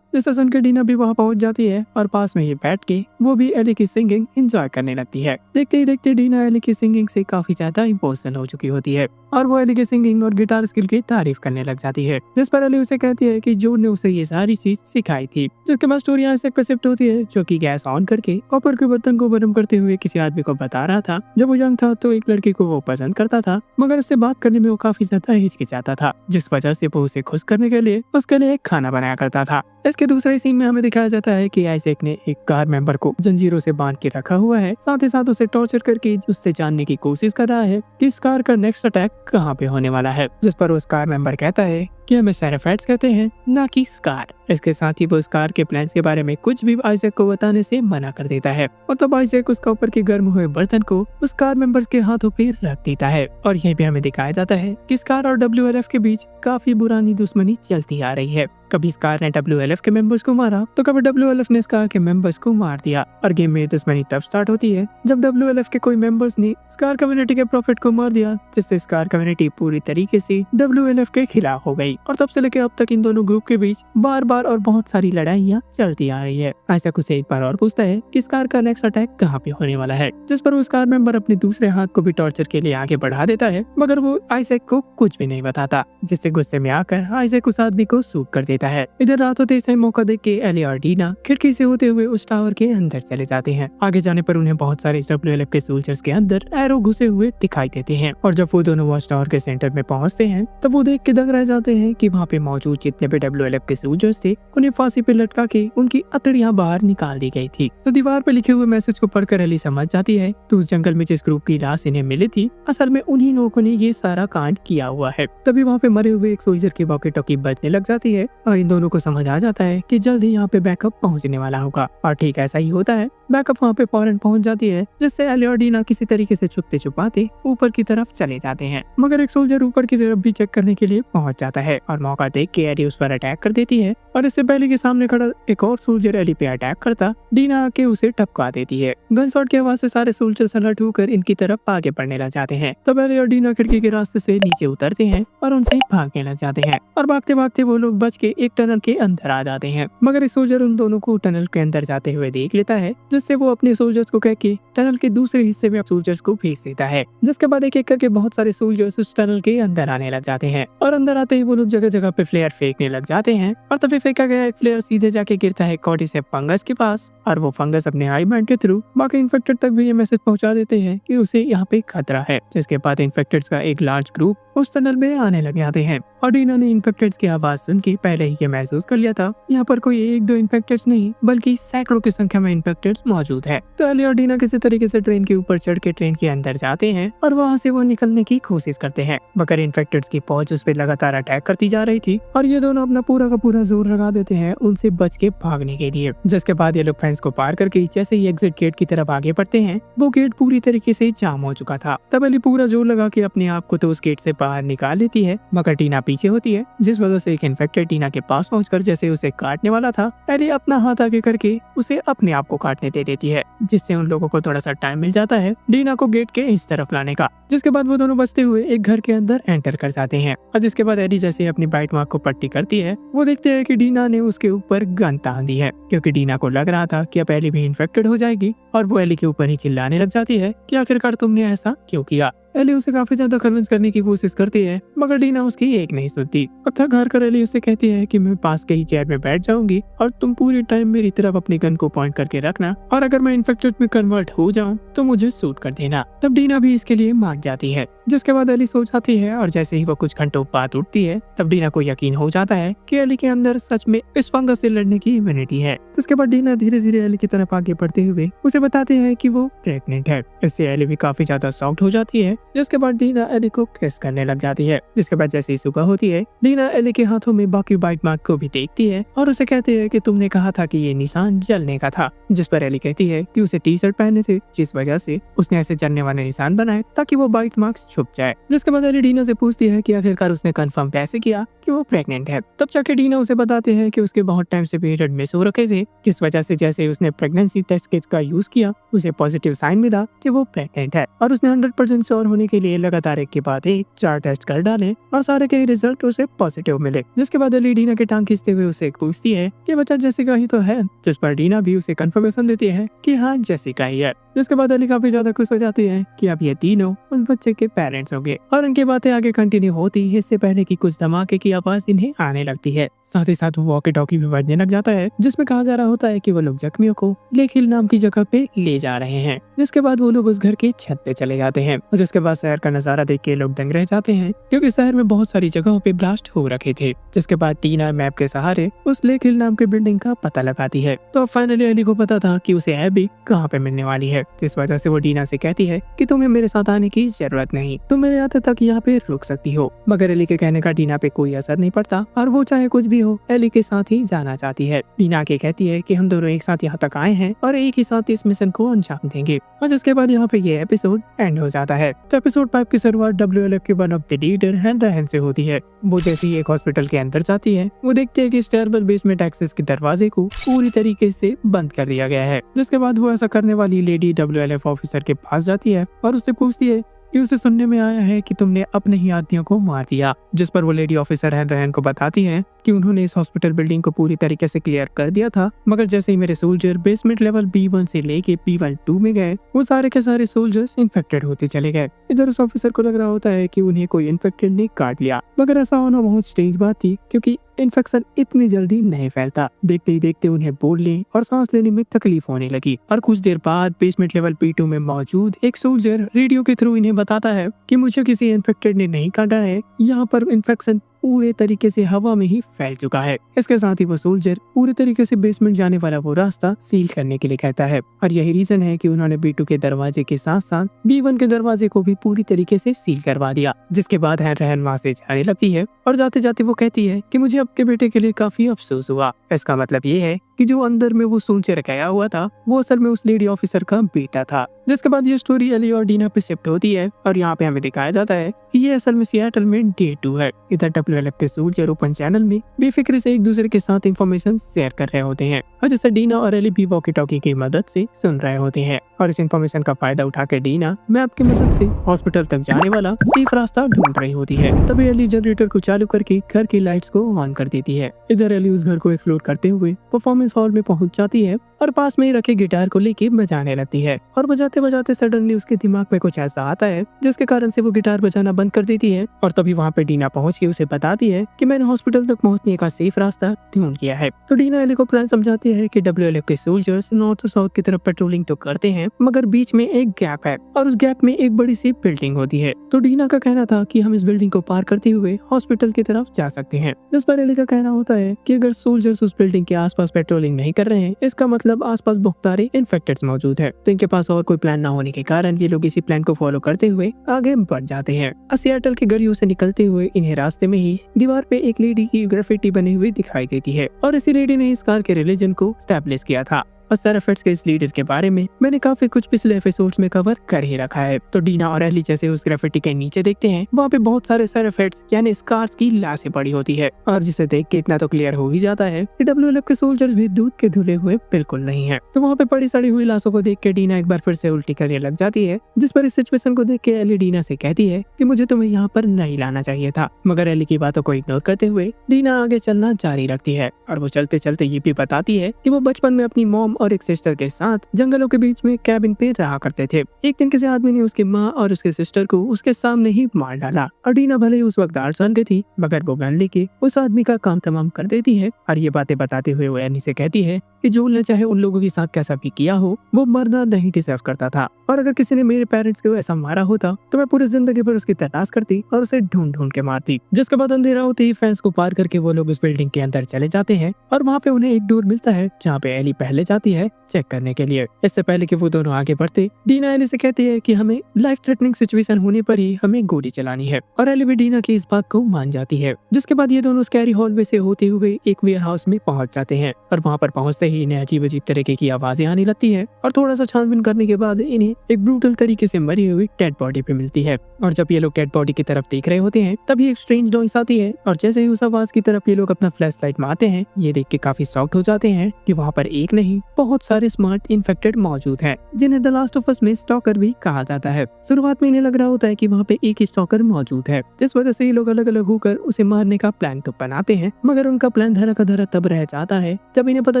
जिसे सुन के डीना भी वहाँ पहुंच जाती है और पास में ही बैठ के वो भी एली की सिंगिंग एंजॉय करने लगती है। देखते ही देखते डीना एली की सिंगिंग से काफी ज्यादा इमोशनल हो चुकी होती है और वो एली की सिंगिंग और गिटार स्किल की तारीफ करने लग जाती है, जिस पर एली उसे कहती है कि जो ने उसे ये सारी चीज सिखाई थी। जिसके बाद स्टोरी आइजैक पे शिफ्ट होती है, जो कि गैस ऑन करके कॉपर के बर्तन को गर्म करते हुए किसी आदमी को बता रहा था। जब वो यंग था तो एक लड़की को वो पसंद करता था, मगर उससे बात करने में वो काफी ज्यादा हिचकिचाता था, जिस वजह से वो उसे खुश करने के लिए उसके लिए एक खाना बनाया करता था। इसके दूसरे सीन में हमें दिखाया जाता है कि आइजैक ने एक कार मेंबर को जंजीरों से बांध के रखा हुआ है, साथ ही साथ उसे टॉर्चर करके उससे जानने की कोशिश कर रहा है कि इस कार का नेक्स्ट अटैक कहाँ पे होने वाला है। जिस पर उस कार मेंबर कहता है कि हमें सेराफेट्स कहते हैं, ना कि स्कार। इसके साथ ही वो स्कार के प्लान्स के बारे में कुछ भी आइजैक को बताने से मना कर देता है और तब आइजैक उसका ऊपर के गर्म हुए बर्तन को उस कार मेंबर्स के हाथों पे रख देता है और यहीं पे हमें दिखाया जाता है कि स्कार और WLF के बीच काफी पुरानी दुश्मनी चलती आ रही है। कभी स्कार ने WLF के मेंबर्स को मारा तो कभी WLF ने स्कार के मेंबर्स को मार दिया और गेम में दुश्मनी तब स्टार्ट होती है जब WLF के कोई मेंबर्स ने स्कार कम्युनिटी के प्रॉफिट को मार दिया, जिससे स्कार कम्युनिटी पूरी तरीके से WLF के खिलाफ हो गई और तब से लेकर अब तक इन दोनों ग्रुप के बीच बार बार और बहुत सारी लड़ाइयाँ चलती आ रही है। आइजैक उसे एक बार और पूछता है कि स्कार का नेक्स्ट अटैक कहाँ पे होने वाला है, जिस पर वो स्कार मेंबर अपने दूसरे हाथ को भी टॉर्चर के लिए आगे बढ़ा देता है, मगर वो आइजैक को कुछ भी नहीं बताता, जिससे गुस्से में आकर आइजैक उस आदमी को शूट कर देता है। इधर रात होते ही मौका देख के एली और डीना खिड़की से होते हुए उस टावर के अंदर चले जाते हैं। आगे जाने पर उन्हें बहुत सारे WLF के सोल्जर्स के अंदर एरो घुसे हुए दिखाई देते हैं और जब वो दोनों वॉच टावर के सेंटर में पहुंचते हैं तब वो देख के दंग रह जाते हैं कि वहाँ पे मौजूद जितने भी WLF के सोल्जर्स थे उन्हें फांसी पे लटका के उनकी अतड़ियां बाहर निकाल दी गई थी। तो दीवार पे लिखे हुए मैसेज को पढ़कर एली समझ जाती है तो उस जंगल में जिस ग्रुप की लाश इन्हें मिली थी असल में उन्हीं लोगों ने ये सारा कांड किया हुआ है। तभी वहाँ पे मरे हुए एक सोल्जर की वॉकी टॉकी बजने लग जाती है और इन दोनों को समझ आ जाता है कि जल्द ही यहाँ पे बैकअप पहुँचने वाला होगा और ठीक ऐसा ही होता है। बैकअप वहाँ पे फौरन पहुँच जाती है, जिससे एली और डीना किसी तरीके से छुपते छुपाते ऊपर की तरफ चले जाते हैं, मगर एक सोल्जर ऊपर की तरफ भी चेक करने के लिए पहुँच जाता है और मौका देख के एली उस पर अटैक कर देती है और इससे पहले के सामने खड़ा एक और सोल्जर एली पे अटैक करता डीना आके उसे टपका देती है। गन शॉट की आवाज से सारे सोल्जर्स अलर्ट होकर इनकी तरफ आगे बढ़ने लग जाते हैं। तब एली और डीना खिड़की के रास्ते से नीचे उतरते हैं और उनसे भागने लग जाते हैं और भागते भागते वो लोग बच के एक टनल के अंदर आ जाते हैं, मगर इस सोल्जर उन दोनों को टनल के अंदर जाते हुए देख लेता है, जिससे वो अपने सोल्जर्स को कह के टनल के दूसरे हिस्से में सोल्जर्स को भेज देता है। जिसके बाद एक एक करके बहुत सारे सोल्जर्स उस टनल के अंदर आने लग जाते हैं और अंदर आते ही वो लोग जगह जगह पे फ्लेयर फेंकने लग जाते हैं और तभी फेंका गया एक फ्लेयर सीधे जाके गिरता है कॉर्डिसेप फंगस के पास और वो फंगस अपने हाई बैंड के थ्रू बाकी इन्फेक्टेड तक भी ये मैसेज पहुंचा देते हैं कि उसे यहाँ पे खतरा है। जिसके बाद इन्फेक्टेड का एक लार्ज ग्रुप उस टनल में आने लग जाते हैं और डीना ने इन्फेक्टेड्स की आवाज सुन के पहले ही ये महसूस कर लिया था यहाँ पर कोई एक दो इन्फेक्टेड्स नहीं बल्कि सैकड़ों की संख्या में इन्फेक्टेड्स मौजूद है। तो एली और डीना किसी तरीके से ट्रेन के ऊपर चढ़ के ट्रेन के अंदर जाते हैं और वहाँ से वो निकलने की कोशिश करते हैं मगर इन्फेक्टेड्स की फौज उस पर लगातार अटैक करती जा रही थी और ये दोनों अपना पूरा का पूरा जोर लगा देते हैं उनसे बच के भागने के लिए। जिसके बाद ये लोग फेंस को पार करके जैसे ही एग्जिट गेट की तरफ आगे बढ़ते हैं वो गेट पूरी तरीके से जाम हो चुका था। तब एली पूरा जोर लगा के अपने आप को तो उस गेट से बाहर निकाल लेती है मगर टीना पीछे होती है जिस वजह से एक इन्फेक्टेड टीना के पास पहुंचकर जैसे उसे काटने वाला था एली अपना हाथ आगे करके उसे अपने आप को काटने दे देती है जिससे उन लोगों को थोड़ा सा टाइम मिल जाता है डीना को गेट के इस तरफ लाने का। जिसके बाद वो दोनों बचते हुए एक घर के अंदर एंटर कर जाते हैं और जिसके बाद एली जैसे अपनी बाइट मार्क को पट्टी करती है वो देखते हैं कि डीना ने उसके ऊपर गन तान दी है क्योंकि डीना को लग रहा था कि अब एली भी इन्फेक्टेड हो जाएगी और वो एली के ऊपर ही चिल्लाने लग जाती है कि आखिरकार तुमने ऐसा क्यों किया। एली उसे काफी ज्यादा कन्विंस करने की कोशिश करती है मगर डीना उसकी एक नहीं सुनती। अब थक हार कर एली उससे कहती है कि मैं पास के ही चेयर में बैठ जाऊंगी और तुम पूरे टाइम मेरी तरफ अपनी गन को पॉइंट करके रखना और अगर मैं इन्फेक्टेड में कन्वर्ट हो जाऊं तो मुझे शूट कर देना। तब डीना भी इसके लिए मान जाती है। जिसके बाद एली सो जाती है और जैसे ही वो कुछ घंटों बाद उठती है तब डीना को यकीन हो जाता है कि एली के अंदर सच में इस फंगस से लड़ने की इम्यूनिटी है। इसके बाद डीना धीरे धीरे एली की तरफ आगे बढ़ते हुए उसे बताते हैं कि वो प्रेग्नेंट है। इससे एली भी काफी ज्यादा शॉक्ड हो जाती है। जिसके बाद डीना एली को किस करने लग जाती है। जिसके बाद जैसे ही सुबह होती है डीना एली के हाथों में बाकी बाइट मार्क को भी देखती है और उसे कहती है कि तुमने कहा था कि ये निशान जलने का था। जिस पर एली कहती है कि उसे टी शर्ट पहने थे जिस वजह से उसने ऐसे जलने वाले निशान बनाए ताकि वो बाइट मार्क्स छुप जाए। जिसके बाद एली डीना से पूछती है कि आखिरकार उसने कंफर्म कैसे किया कि वो प्रेग्नेंट है। तब जाके डीना उसे बताते हैं कि उसके बहुत टाइम से पीरियड मिस हो रखे थे जिस वजह से जैसे उसने प्रेगनेंसी टेस्ट किट का यूज किया उसे पॉजिटिव साइन मिला कि वो प्रेग्नेंट है और उसने 100% श्योर होने के लिए लगातार एक के बाद एक 4 टेस्ट कर डाले और सारे के रिजल्ट उसे पॉजिटिव मिले। जिसके बाद एली डीना के टांग खींचते हुए उसे पूछती है कि बच्चा जेसिका ही तो है। जिस पर डीना भी उसे कंफर्मेशन देती है कि हाँ जेसिका ही है। जिसके बाद एली काफी ज्यादा खुश हो जाती है कि अब ये तीनों उस बच्चे के पेरेंट्स होंगे और उनकी बातें आगे कंटिन्यू होती है। इससे पहले कि कुछ धमाके की आवाज इन्हें आने लगती है। साथ ही साथ वो वॉकी टॉकी भी बजने लग जाता है जिसमें कहा जा रहा होता है कि वो लोग जख्मियों को लेक हिल नाम की जगह पे ले जा रहे हैं। जिसके बाद वो लोग उस घर के छत पे चले जाते हैं और जिसके बाद शहर का नजारा देख के लोग दंग रह जाते हैं क्योंकि शहर में बहुत सारी जगहों पे ब्लास्ट हो रखे थे। जिसके बाद टीना मैप के सहारे उस लेक हिल नाम के बिल्डिंग का पता लगाती है। तो अब फाइनली एली को पता था कि उसे एबी कहाँ पे मिलने वाली है। जिस वजह से वो डीना से कहती है कि तुम्हें मेरे साथ आने की जरूरत नहीं, तुम मेरे आते तक यहाँ पे रुक सकती हो। मगर एली के कहने का डीना पे कोई असर नहीं पड़ता और वो चाहे कुछ भी हो एली के साथ ही जाना चाहती है। डीना के कहती है कि हम दोनों एक साथ यहाँ तक आए हैं और एक ही साथ इस मिशन को अंजाम देंगे। और जिसके बाद यहाँ पे ये एपिसोड एंड हो जाता है। तो एपिसोड 5 की शुरुआत WLF के one of the leader hand से होती है। वो जैसे ही एक हॉस्पिटल के अंदर जाती है वो देखते है कि स्टेबल बेसमेंट एक्सेस के दरवाजे को पूरी तरीके से बंद कर दिया गया है। जिसके बाद वो ऐसा करने वाली लेडी WLF ऑफिसर के पास जाती है और उससे पूछती है कि उसे सुनने में आया है कि तुमने अपने ही आदमियों को मार दिया। जिस पर वो लेडी ऑफिसर हैंड को बताती है कि उन्होंने इस हॉस्पिटल बिल्डिंग को पूरी तरीके से क्लियर कर दिया था मगर जैसे ही मेरे सोल्जर बेसमेंट लेवल B1 से लेके B12 में गए वो सारे के सारे सोल्जर्स इन्फेक्टेड होते चले गए। इधर उस ऑफिसर को लग रहा होता है कि उन्हें कोई इन्फेक्टेड ने काट लिया मगर ऐसा होना बहुत स्ट्रेंज बात थी क्योंकि इन्फेक्शन इतनी जल्दी नहीं फैलता। देखते ही देखते उन्हें बोलने और सांस लेने में तकलीफ होने लगी और कुछ देर बाद बेसमेंट लेवल B2 में मौजूद एक सोल्जर रेडियो के थ्रू इन्हें बताता है कि मुझे किसी इन्फेक्टेड ने नहीं काटा है, यहाँ पर इन्फेक्शन पूरे तरीके से हवा में ही फैल चुका है। इसके साथ ही वो सोल्जर पूरे तरीके से बेसमेंट जाने वाला वो रास्ता सील करने के लिए कहता है और यही रीजन है कि उन्होंने B2 के दरवाजे के साथ साथ B1 के दरवाजे को भी पूरी तरीके से सील करवा दिया। जिसके बाद रहन वहाँ से जाने लगती है और जाते जाते वो कहती है कि मुझे आपके बेटे के लिए काफी अफसोस हुआ। इसका मतलब ये है कि जो अंदर में वो सोल्जर गया हुआ था वो असल में उस लेडी ऑफिसर का बेटा था। जिसके बाद ये स्टोरी एली और डीना पे शिफ्ट होती है और यहाँ पे हमें दिखाया जाता है कि ये असल में सिएटल में डे 2 है। इधर WLF के सोल्जर ओपन चैनल में बेफिक्र से एक दूसरे के साथ इंफॉर्मेशन शेयर कर रहे होते हैं और जिसे डीना और एली भी वॉकी टॉकी की मदद से सुन रहे होते हैं और इस इंफॉर्मेशन का फायदा उठाकर डीना मैप की मदद से हॉस्पिटल तक जाने वाला सेफ रास्ता ढूंढ रही होती है। तभी एली जनरेटर को चालू करके घर की लाइट्स को ऑन कर देती है। इधर एली उस घर को एक्सप्लोर करते हुए परफॉर्मेंस हॉल में पहुंच जाती है और पास में ही रखे गिटार को लेके बजाने लगती है। और बजाते बजाते सडनली उसके दिमाग में कुछ ऐसा आता है जिसके कारण से वो गिटार बजाना बंद कर देती है। और तभी वहाँ पे डीना पहुँच के उसे बताती है कि मैंने हॉस्पिटल तक पहुँचने का सेफ रास्ता ढूंढ लिया है। तो डीना एली को प्लान समझाती है कि WLF के सोल्जर्स नॉर्थ और साउथ की तरफ पेट्रोलिंग तो करते हैं, मगर बीच में एक गैप है और उस गैप में एक बड़ी सी बिल्डिंग होती है। तो डीना का कहना था कि हम इस बिल्डिंग को पार करते हुए हॉस्पिटल की तरफ जा सकते हैं, जिस पर एली का कहना होता है कि अगर सोल्जर्स उस बिल्डिंग के आसपास पेट्रोलिंग नहीं कर रहे हैं, इसका मतलब आसपास बहुत सारे इन्फेक्टेड मौजूद है। तो इनके पास और कोई प्लान न होने के कारण ये लोग इसी प्लान को फॉलो करते हुए आगे बढ़ जाते हैं। सियाटल के गलियों से निकलते हुए इन्हें रास्ते में ही दीवार पे एक लेडी की ग्राफिटी बनी हुई दिखाई देती है और इसी लेडी ने इस कार के रिलीजन को स्टैब्लिश किया था। और सेराफेट्स के इस लीडर के बारे में मैंने काफी कुछ पिछले एपिसोड्स में कवर कर ही रखा है। तो डीना और एली जैसे उस ग्राफिटी के नीचे देखते हैं, वहाँ पे बहुत सारे सेराफेट्स यानी स्कार्स की लाशें पड़ी होती है और जिसे देख के इतना तो क्लियर हो ही जाता है कि WLF के सोल्जर्स भी दूध के धुले हुए बिल्कुल नहीं है। तो वहाँ पे पड़ी सड़ी हुई लाशों को देख के डीना एक बार फिर से उल्टी करने लग जाती है, जिस पर इस सिचुएशन को देख के एली डीना से कहती है कि मुझे तुम्हें यहाँ पर नहीं लाना चाहिए था। मगर एली की बातों को इग्नोर करते हुए डीना आगे चलना जारी रखती है और वो चलते चलते ये भी बताती है कि वो बचपन में अपनी मॉम और एक सिस्टर के साथ जंगलों के बीच में कैबिन पे रहा करते थे। एक दिन किसी आदमी ने उसकी माँ और उसके सिस्टर को उसके सामने ही मार डाला और डीना भले ही उस वक्त 8 साल की थी, मगर वो गन लेके उस आदमी का काम तमाम कर देती है। और ये बातें बताते हुए वो एनी से कहती है कि जो ने चाहे उन लोगों के साथ कैसा भी किया हो, वो मरना नहीं डिजर्व करता था और अगर किसी ने मेरे पेरेंट्स को ऐसा मारा होता तो मैं पूरी जिंदगी भर उसकी तलाश करती और उसे ढूंढ ढूंढ के मारती। जिसके बाद अंधेरा होते ही फेंस को पार करके वो लोग उस बिल्डिंग के अंदर चले जाते हैं और वहाँ पे उन्हें एक डोर मिलता है जहाँ पे एली पहले जाती है चेक करने के लिए। इससे पहले कि वो दोनों आगे बढ़ते, डीना एली से कहती है कि हमें लाइफ थ्रेटनिंग सिचुएशन होने पर ही हमें गोली चलानी है और एली भी डीना की इस बात को मान जाती है। जिसके बाद ये दोनों स्कैरी हॉलवे से होते हुए एक वेयर हाउस में पहुंच जाते हैं और वहाँ पर पहुंचते ही इन्हें अजीब अजीब तरीके की आवाजें आने लगती है और थोड़ा सा छानबीन करने के बाद इन्हें एक ब्रूटल तरीके से मरी हुई डेड बॉडी पे मिलती है। और जब ये लोग डेड बॉडी की तरफ देख रहे होते हैं तभी एक स्ट्रेंज नॉइस आती है और जैसे ही उस आवाज की तरफ ये लोग अपना फ्लैश लाइट मारते हैं, ये देख के काफी शॉक्ड हो जाते हैं कि वहाँ पर एक नहीं बहुत सारे स्मार्ट इन्फेक्टेड मौजूद हैं, जिन्हें द लास्ट ऑफ अस में स्टॉकर भी कहा जाता है। शुरुआत में इन्हें लग रहा होता है कि वहाँ पे एक ही स्टॉकर मौजूद है, जिस वजह से ये लोग अलग अलग होकर उसे मारने का प्लान तो बनाते हैं, मगर उनका प्लान धरा का धरा तब रह जाता है जब इन्हें पता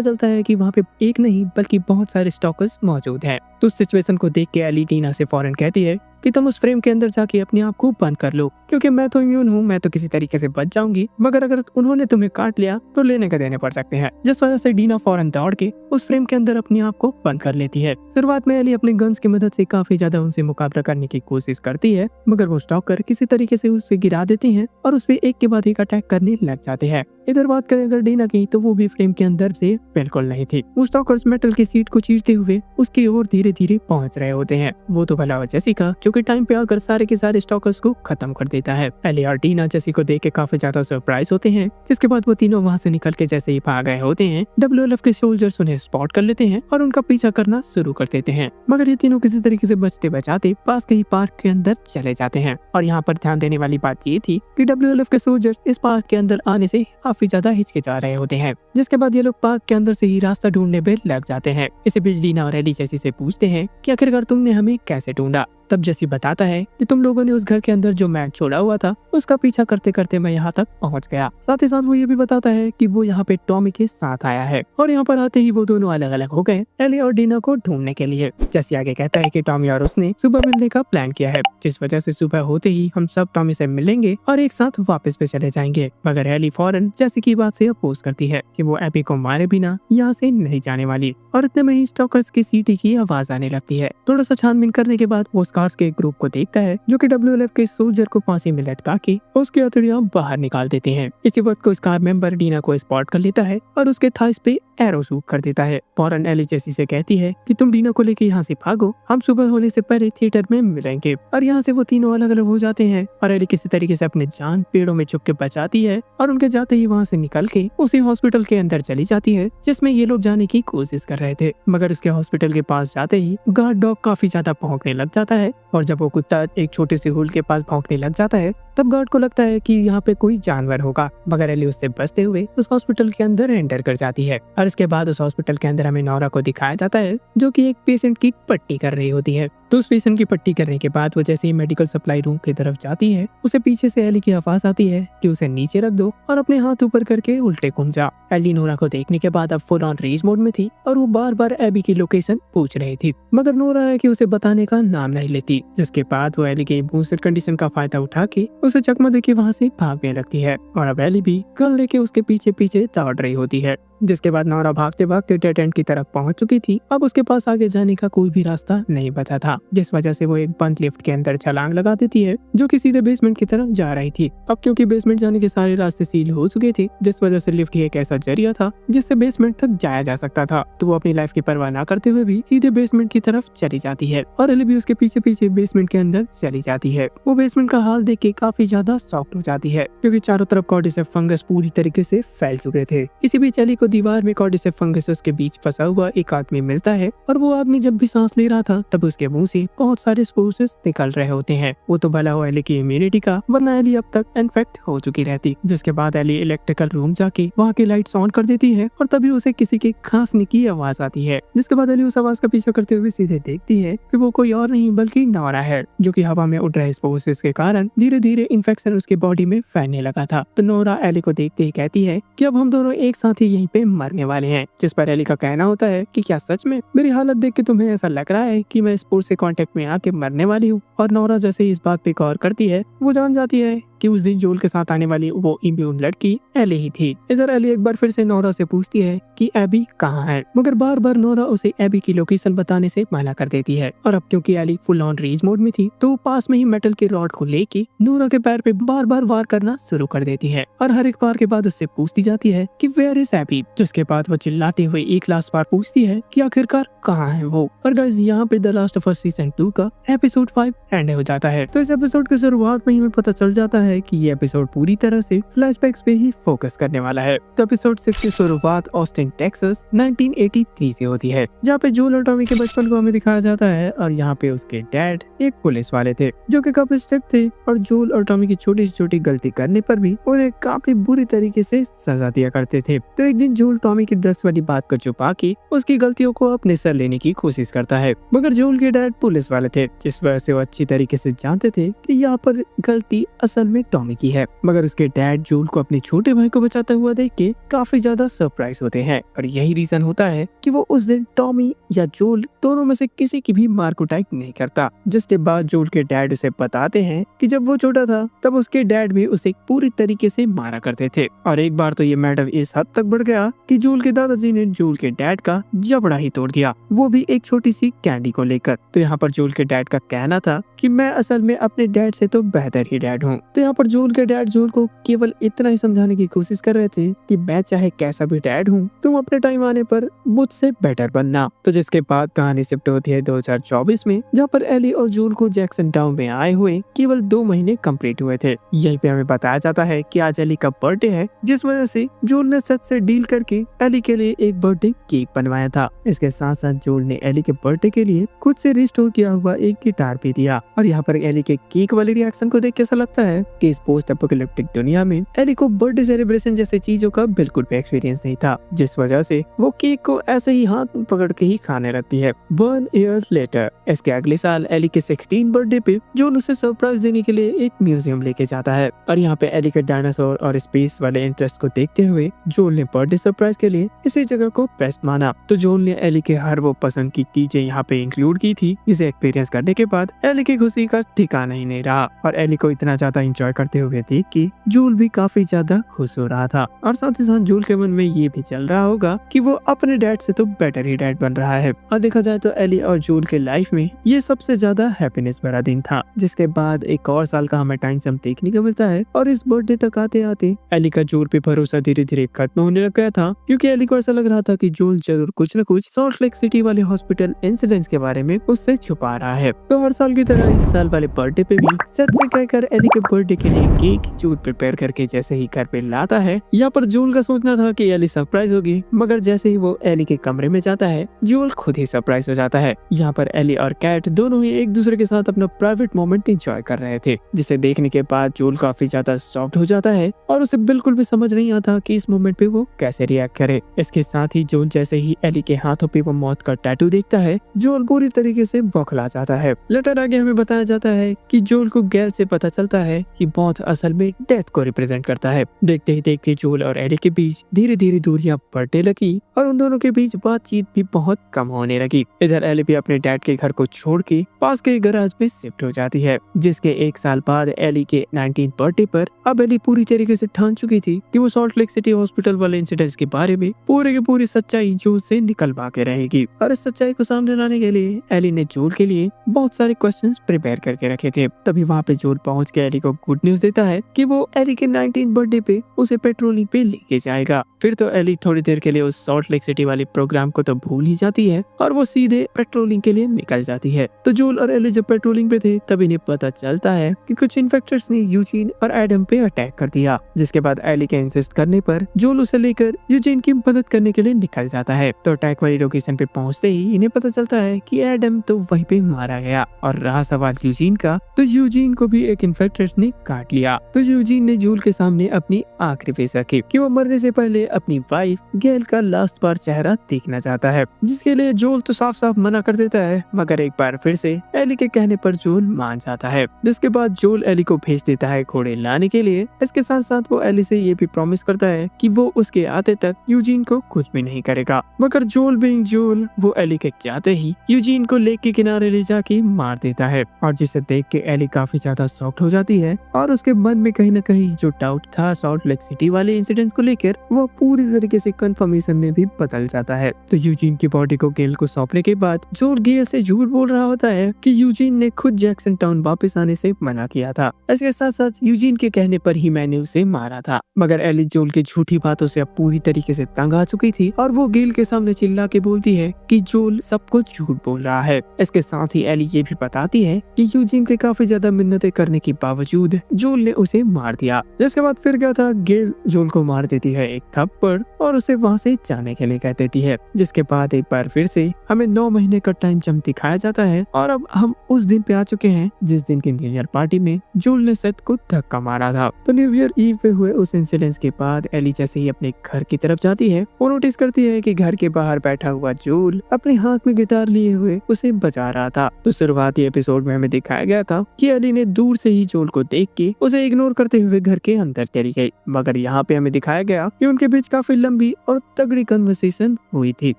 चलता है कि वहाँ पे एक नहीं बल्कि बहुत सारे स्टॉकर्स मौजूद हैं। तो उस सिचुएशन को देख के एली डीना से फौरन कहती है कि तुम उस फ्रेम के अंदर जाके अपने आप को बंद कर लो, क्योंकि मैं तो इम्यून हूँ, मैं तो किसी तरीके से बच जाऊंगी, मगर अगर उन्होंने तुम्हें काट लिया तो लेने का देने पड़ सकते हैं। जिस वजह से डीना फौरन दौड़ के उस फ्रेम के अंदर अपने आप को बंद कर लेती है। शुरुआत में एली अपने गन्स की मदद से काफी ज्यादा उनसे मुकाबला करने की कोशिश करती है, मगर वो स्टॉकर किसी तरीके से उसे गिरा देती हैं और उस पे एक के बाद एक अटैक करने लग जाते हैं। इधर बात करें अगर डीना की, तो वो भी फ्रेम के अंदर से बिल्कुल नहीं थी। वो स्टॉकर्स मेटल की सीट को चीरते हुए उसकी ओर धीरे धीरे पहुंच रहे होते हैं। वो तो भला जेसिका जो कि टाइम पे आकर सारे के सारे स्टॉकर्स को खत्म कर देता है। एली और डीना जेसी को देख के काफी ज्यादा सरप्राइज होते हैं, जिसके बाद वो तीनों वहाँ से निकल के जैसे ही भाग रहे होते हैं, WLF के सोल्जर्स उन्हें स्पॉट कर लेते हैं और उनका पीछा करना शुरू कर देते हैं। मगर ये तीनों किसी तरीके से बचते बचाते पास के ही पार्क के अंदर चले जाते हैं। और यहाँ पर ध्यान देने वाली बात ये थी कि WLF के सोल्जर्स इस पार्क के अंदर आने से काफी ज्यादा हिचकिचा रहे होते हैं, जिसके बाद ये लोग पार्क के अंदर से ही रास्ता ढूंढने पे लग जाते हैं। इसी बीच डीना और एली जेसी से पूछते हैं कि आखिरकार तुमने हमें कैसे ढूंढा। तब जेसी बताता है कि तुम लोगों ने उस घर के अंदर जो मैट छोड़ा हुआ था उसका पीछा करते करते मैं यहाँ तक पहुँच गया। साथ ही साथ वो ये भी बताता है कि वो यहाँ पे टॉमी के साथ आया है और यहाँ पर आते ही वो दोनों अलग अलग हो गए एली और डीना को ढूंढने के लिए। जेसी आगे कहता है कि टॉमी और उसने सुबह मिलने का प्लान किया है, जिस वजह से सुबह होते ही हम सब टॉमी से मिलेंगे और एक साथ वापस पे चले जाएंगे। मगर एली फौरन जेसी की बात से अपोज करती है कि वो एपी को मारे बिना यहाँ से नहीं जाने वाली। और इतने में ही स्टॉकर्स की सीटी की आवाज आने लगती है। थोड़ा सा छानबीन करने के बाद वो स्कार्स के ग्रुप को देखता है जो कि WLF के सोल्जर को फांसी में लटका के उसकी हथेलियां बाहर निकाल देते हैं। इसी वक्त को स्कार मेंबर डीना को स्पॉट कर लेता है और उसके थाइस पे एरो शूट कर देता है। फौरन एली जेसी से कहती है कि तुम डीना को लेके यहाँ से भागो, हम सुबह होने से पहले थिएटर में मिलेंगे। और यहाँ से वो तीनों अलग अलग हो जाते हैं और एली किसी तरीके से अपने जान पेड़ों में छुप के बचाती है और उनके जाते ही वहाँ से निकल के उसी हॉस्पिटल के अंदर चली जाती है जिसमें ये लोग जाने की कोशिश कर रहे थे। मगर उसके हॉस्पिटल के पास जाते ही गार्ड डॉग काफी ज्यादा भौंकने लग जाता है और जब वो कुत्ता एक छोटे से होल के पास भौंकने लग जाता है तब गार्ड को लगता है कि यहाँ पे कोई जानवर होगा, मगर एली उससे बचते हुए उस हॉस्पिटल के अंदर एंटर कर जाती है। और इसके बाद उस हॉस्पिटल के अंदर हमें नोरा को दिखाया जाता है जो कि एक पेशेंट की पट्टी कर रही होती है। तो उस पेशेंट की पट्टी करने के बाद वो जैसे ही मेडिकल सप्लाई रूम की तरफ जाती है, उसे पीछे से एली की आवाज आती है कि उसे नीचे रख दो और अपने हाथ ऊपर करके उल्टे घूम जा। एली नोरा को देखने के बाद अब फुल ऑन रेज मोड में थी और वो बार बार एबी की लोकेशन पूछ रही थी, मगर नोरा है कि उसे बताने का नाम नहीं लेती। जिसके बाद वो एली के इमोशनल कंडीशन का फायदा उठा के उसे चकमा देके वहाँ से भागने लगती है और अब एली भी गन लेके उसके पीछे पीछे दौड़ रही होती है। जिसके बाद नोरा भागते भागते डेड एंड की तरफ पहुंच चुकी थी। अब उसके पास आगे जाने का कोई भी रास्ता नहीं बचा था, जिस वजह से वो एक बंद लिफ्ट के अंदर छलांग लगा देती है जो कि सीधे बेसमेंट की तरफ जा रही थी। अब क्योंकि बेसमेंट जाने के सारे रास्ते सील हो चुके थे, जिस वजह से लिफ्ट ही एक ऐसा जरिया था जिससे बेसमेंट तक जाया जा सकता था, तो वो अपनी लाइफ की परवाह न करते हुए भी सीधे बेसमेंट की तरफ चली जाती है और एली भी उसके पीछे पीछे बेसमेंट के अंदर चली जाती है। वो बेसमेंट का हाल देख के काफी ज्यादा शॉक्ड हो जाती है क्योंकि चारों तरफ कॉर्डिसेप्स फंगस पूरी तरीके से फैल चुके थे। इसी बीच एली को दीवार में कॉर्डिसेप्स फंगस के बीच फंसा हुआ एक आदमी मिलता है और वो आदमी जब भी सांस ले रहा था तब उसके मुंह से बहुत सारे स्पोर्स निकल रहे होते हैं। वो तो भला हो एली की इम्यूनिटी का, वरना एली अब तक इन्फेक्ट हो चुकी रहती। जिसके बाद एली इलेक्ट्रिकल रूम जाके वहाँ की लाइट्स ऑन कर देती है और तभी उसे किसी के खांसने की आवाज आती है। जिसके बाद एली उस आवाज का पीछा करते हुए सीधे देखती है कि वो कोई और नहीं बल्कि नोरा है, जो कि हवा में उड़ रहे स्पोर्स के कारण धीरे धीरे इन्फेक्शन उसके बॉडी में फैलने लगा था। तो नोरा एली को देखते ही कहती है कि अब हम दोनों एक साथ ही यहीं पे मरने वाले हैं। जिस पर एली का कहना होता है कि क्या सच में मेरी हालत देख के तुम्हें ऐसा लग रहा है कि मैं स्पोर्ट्स से कांटेक्ट में आके मरने वाली हूँ। और नोरा जैसे ही इस बात पे गौर करती है, वो जान जाती है कि उस दिन जोल के साथ आने वाली वो इम्यून लड़की एली ही थी। इधर एली एक बार फिर से नोरा से पूछती है कि एबी कहाँ है, मगर बार बार नोरा उसे एबी की लोकेशन बताने से मना कर देती है। और अब क्योंकि Ellie full on rage mode में थी, तो पास में ही मेटल के रॉड को लेके नोरा के पैर पे बार बार वार करना शुरू कर देती है और हर एक बार के बाद उससे पूछती जाती है कि वेयर इज एबी। जिसके बाद वो चिल्लाते हुए एक लास्ट बार पूछती है कि आखिरकार कहाँ है वो। और गाइस, यहाँ पे the last of us season 2 का एपिसोड 5 एंड हो जाता है। तो इस एपिसोड की शुरुआत में ही हमें पता चल जाता है कि ये एपिसोड पूरी तरह से फ्लैशबैक्स पे ही फोकस करने वाला है। तो एपिसोड 6 की शुरुआत ऑस्टिन टेक्सास 1983 से होती है, जहाँ पे जोल और टॉमी के बचपन को हमें दिखाया जाता है। और यहाँ पे उसके डैड एक पुलिस वाले थे जो कि काफी स्ट्रिक्ट थे और जोल और टॉमी की छोटी से छोटी गलती करने पर भी उन्हें काफी बुरी तरीके से सजा दिया करते थे। तो एक दिन जोल टॉमी की ड्रग्स वाली बात को छुपा के उसकी गलतियों को अपने सर लेने की कोशिश करता है, मगर जोल के डैड पुलिस वाले थे, जिस वजह से वो अच्छी तरीके से जानते थे कि यहाँ पर गलती असल में टॉमी की है। मगर उसके डैड जोल को अपने छोटे भाई को बचाता हुआ देख के काफी ज्यादा सरप्राइज होते हैं और यही रीजन होता है कि वो उस दिन टॉमी या जोल दोनों में से किसी की भी मार कुटाई नहीं करता। जिसके बाद जोल के डैड उसे बताते हैं कि जब वो छोटा था तब उसके डैड भी उसे पूरी तरीके से मारा करते थे। और एक बार तो ये मैटर इस हद तक बढ़ गया कि जोल के दादाजी ने जोल के डैड का जबड़ा ही तोड़ दिया, वो भी एक छोटी सी कैंडी को लेकर। तो यहाँ पर जोल के डैड का कहना था कि मैं असल में अपने डैड से तो बेहतर ही डैड हूँ। तो यहाँ पर जोल के डैड जोल को केवल इतना ही समझाने की कोशिश कर रहे थे कि मैं चाहे कैसा भी डैड हूँ, तुम अपने टाइम आने पर मुझसे बेटर बनना। तो जिसके बाद कहानी शिफ्ट होती है 2024 में, जहाँ पर एली और जोल को जैक्सन टाउन में आए हुए केवल 2 महीने कंप्लीट हुए थे। यहीं पे हमें बताया जाता है कि आज एली का बर्थडे है, जिस वजह से जोल ने सच से डील करके एली के लिए एक बर्थडे केक बनवाया था। इसके साथ साथ जोल ने एली के बर्थडे के लिए खुद से रिस्टोर किया हुआ एक गिटार भी दिया। और यहाँ पर एली के केक वाले रिएक्शन को देख के ऐसा लगता है कि इस पोस्ट एपोकैलिप्टिक दुनिया में एली को बर्थडे सेलिब्रेशन जैसी चीजों का बिल्कुल भी एक्सपीरियंस नहीं था, जिस वजह से वो केक को ऐसे ही हाथ में पकड़ के ही खाने लगती है। 1 year later, इसके अगले साल एली के 16 बर्थडे पे जोल उसे सरप्राइज देने के लिए एक म्यूजियम लेके जाता है। और यहाँ पे एली के डायनासोर और स्पेस वाले इंटरेस्ट को देखते हुए जोल ने बर्थडे सरप्राइज के लिए इसी जगह को बेस्ट माना। तो जोल ने एली के हर वो पसंद की चीजें यहाँ पे इंक्लूड की थी। इसे एक्सपीरियंस करने के बाद एली की खुशी का ठिकाना ही नहीं रहा और एली को इतना ज्यादा एंजॉय करते हुए देख के जोल भी काफी ज्यादा खुश हो रहा था। और साथ ही साथ जोल के मन में ये भी चल रहा होगा कि वो अपने डैड से तो बेटर ही डैड बन रहा है। और देखा जाए तो एली और जोल के लाइफ में ये सबसे ज्यादा हैप्पीनेस भरा दिन था। जिसके बाद एक और साल का हमें टाइम सम देखने को मिलता है और इस बर्थडे तक आते आते एली का जोल पे भरोसा धीरे धीरे खत्म होने लग गया था, क्योंकि एली को ऐसा लग रहा था कि जोल जरूर कुछ न कुछ सॉल्ट लेक सिटी वाले हॉस्पिटल इंसिडेंट्स के बारे में उससे छुपा रहा है। तो हर साल की तरह इस साल वाले बर्थडे पे भी सच से कहकर एली के बर्थडे बर्थडे के लिए केक जूल प्रिपेयर करके जैसे ही घर पे लाता है, यहाँ पर जूल का सोचना था कि एली सरप्राइज होगी, मगर जैसे ही वो एली के कमरे में जाता है जूल खुद ही सरप्राइज हो जाता है। यहाँ पर एली और कैट दोनों ही एक दूसरे के साथ अपना प्राइवेट मोमेंट एंजॉय कर रहे थे, जिसे देखने के बाद जूल काफी ज्यादा शॉक्ड हो जाता है और उसे बिल्कुल भी समझ नहीं आता कि इस मोमेंट पे वो कैसे रिएक्ट करे। इसके साथ ही जूल जैसे ही एली के हाथों पे वो मौत का टैटू देखता है, जूल पूरी तरीके से बौखला जाता है। लेटर आगे हमें बताया जाता है कि जूल को गैल से पता चलता है कि मौत असल में डेथ को रिप्रेजेंट करता है। देखते ही देखते जूल और एली के बीच धीरे धीरे दूरियां बढ़ने लगी और उन दोनों के बीच बातचीत भी बहुत कम होने लगी। इधर एली भी अपने डैड के घर को छोड़ के पास के गैराज में शिफ्ट हो जाती है, जिसके 1 साल बाद एली के 19th बर्थडे पर अब एली पूरी तरीके से ठान चुकी थी कि वो सॉल्ट लेक सिटी हॉस्पिटल वाले इंसिडेंट्स के बारे में पूरी की पूरी सच्चाई जूल से निकलवा के रहेगी। और इस सच्चाई को सामने लाने के लिए एली ने जूल के लिए बहुत सारे क्वेश्चंस प्रिपेयर करके रखे थे। तभी वहाँ पे जूल पहुँच के एली को गुड न्यूज देता है कि वो एली के 19th बर्थडे पे उसे पेट्रोलिंग पे लेके जाएगा। फिर तो एली थोड़ी देर के लिए उस सॉल्ट लेक सिटी वाली प्रोग्राम को तो भूल ही जाती है और वो सीधे पेट्रोलिंग के लिए निकल जाती है। तो जूल और एली जब पेट्रोलिंग पे थे तब इन्हें पता चलता है कि कुछ इन्फेक्टर्स ने यूजीन और एडम पे अटैक कर दिया, जिसके बाद एली के इंसिस्ट करने पर जूल उसे लेकर यूजीन की मदद करने के लिए निकल जाता है। तो अटैक वाली लोकेशन पे पहुंचते ही इन्हें पता चलता है कि एडम तो वहीं पे मारा गया और रहा सवाल यूजीन का, तो यूजीन को भी एक इन्फेक्टर्स ने काट लिया। तो यूजीन ने जूल के सामने अपनी आखिरी पेश रखी कि वो मरने से पहले अपनी वाइफ गेल का लास्ट बार चेहरा देखना चाहता है, जिसके लिए जूल तो साफ साफ मना कर देता है, मगर एक बार फिर से एली के कहने पर जूल मान जाता है। जिसके बाद जूल एली को भेज देता है घोड़े लाने के लिए। इसके साथ साथ वो एली से ये भी प्रॉमिस करता है कि वो उसके आते तक यूजीन को कुछ भी नहीं करेगा, मगर जूल बीइंग जूल वो एली के जाते ही यूजीन को लेक के किनारे ले जाके मार देता है, और जिसे देख के एली काफी ज्यादा शॉक्ड हो जाती है और उसके मन में कहीं न कहीं जो डाउट था सॉल्ट लेक सिटी वाले इंसिडेंट्स को लेकर वो पूरी तरीके से कंफर्मेशन में भी बदल जाता है। तो यूजीन की बॉडी को गेल को सौंपने के बाद जूल गेल से झूठ बोल रहा होता है कि यूजीन ने खुद जैक्सन टाउन वापस आने से मना किया था। इसके साथ साथ यूजीन के कहने पर ही मैंने उसे मारा था, मगर एली जूल की झूठी बातों से अब पूरी तरीके से तंग आ चुकी थी और वो गेल के सामने चिल्ला के बोलती है कि जूल सब कुछ झूठ बोल रहा है। इसके साथ ही एली ये भी बताती है कि यूजीन के काफी ज्यादा मिन्नतें करने के बावजूद जूल ने उसे मार दिया। जिसके बाद फिर क्या था, गेल जूल को मार देती है एक थप्पड़ और उसे वहाँ से जाने के लिए कह देती है। जिसके बाद एक बार फिर से हमें 9 महीने का टाइम जंप दिखाया जाता है और अब हम उस दिन पे आ चुके हैं जिस दिन की न्यू ईयर पार्टी में जूल ने सेथ को धक्का मारा था। तो न्यू ईयर ईव पे हुए उस इंसिडेंट के बाद एली जैसे ही अपने घर की तरफ जाती है वो नोटिस करती है कि घर के बाहर बैठा हुआ जूल अपने हाथ में गिटार लिए हुए उसे बजा रहा था। तो शुरुआती एपिसोड में हमें दिखाया गया था कि एली ने दूर से ही जूल को देख के उसे इग्नोर करते हुए घर के अंदर चली गई, मगर यहाँ पे हमें दिखाया गया कि उनके बीच काफी लंबी और तगड़ी कन्वर्सेशन हुई थी।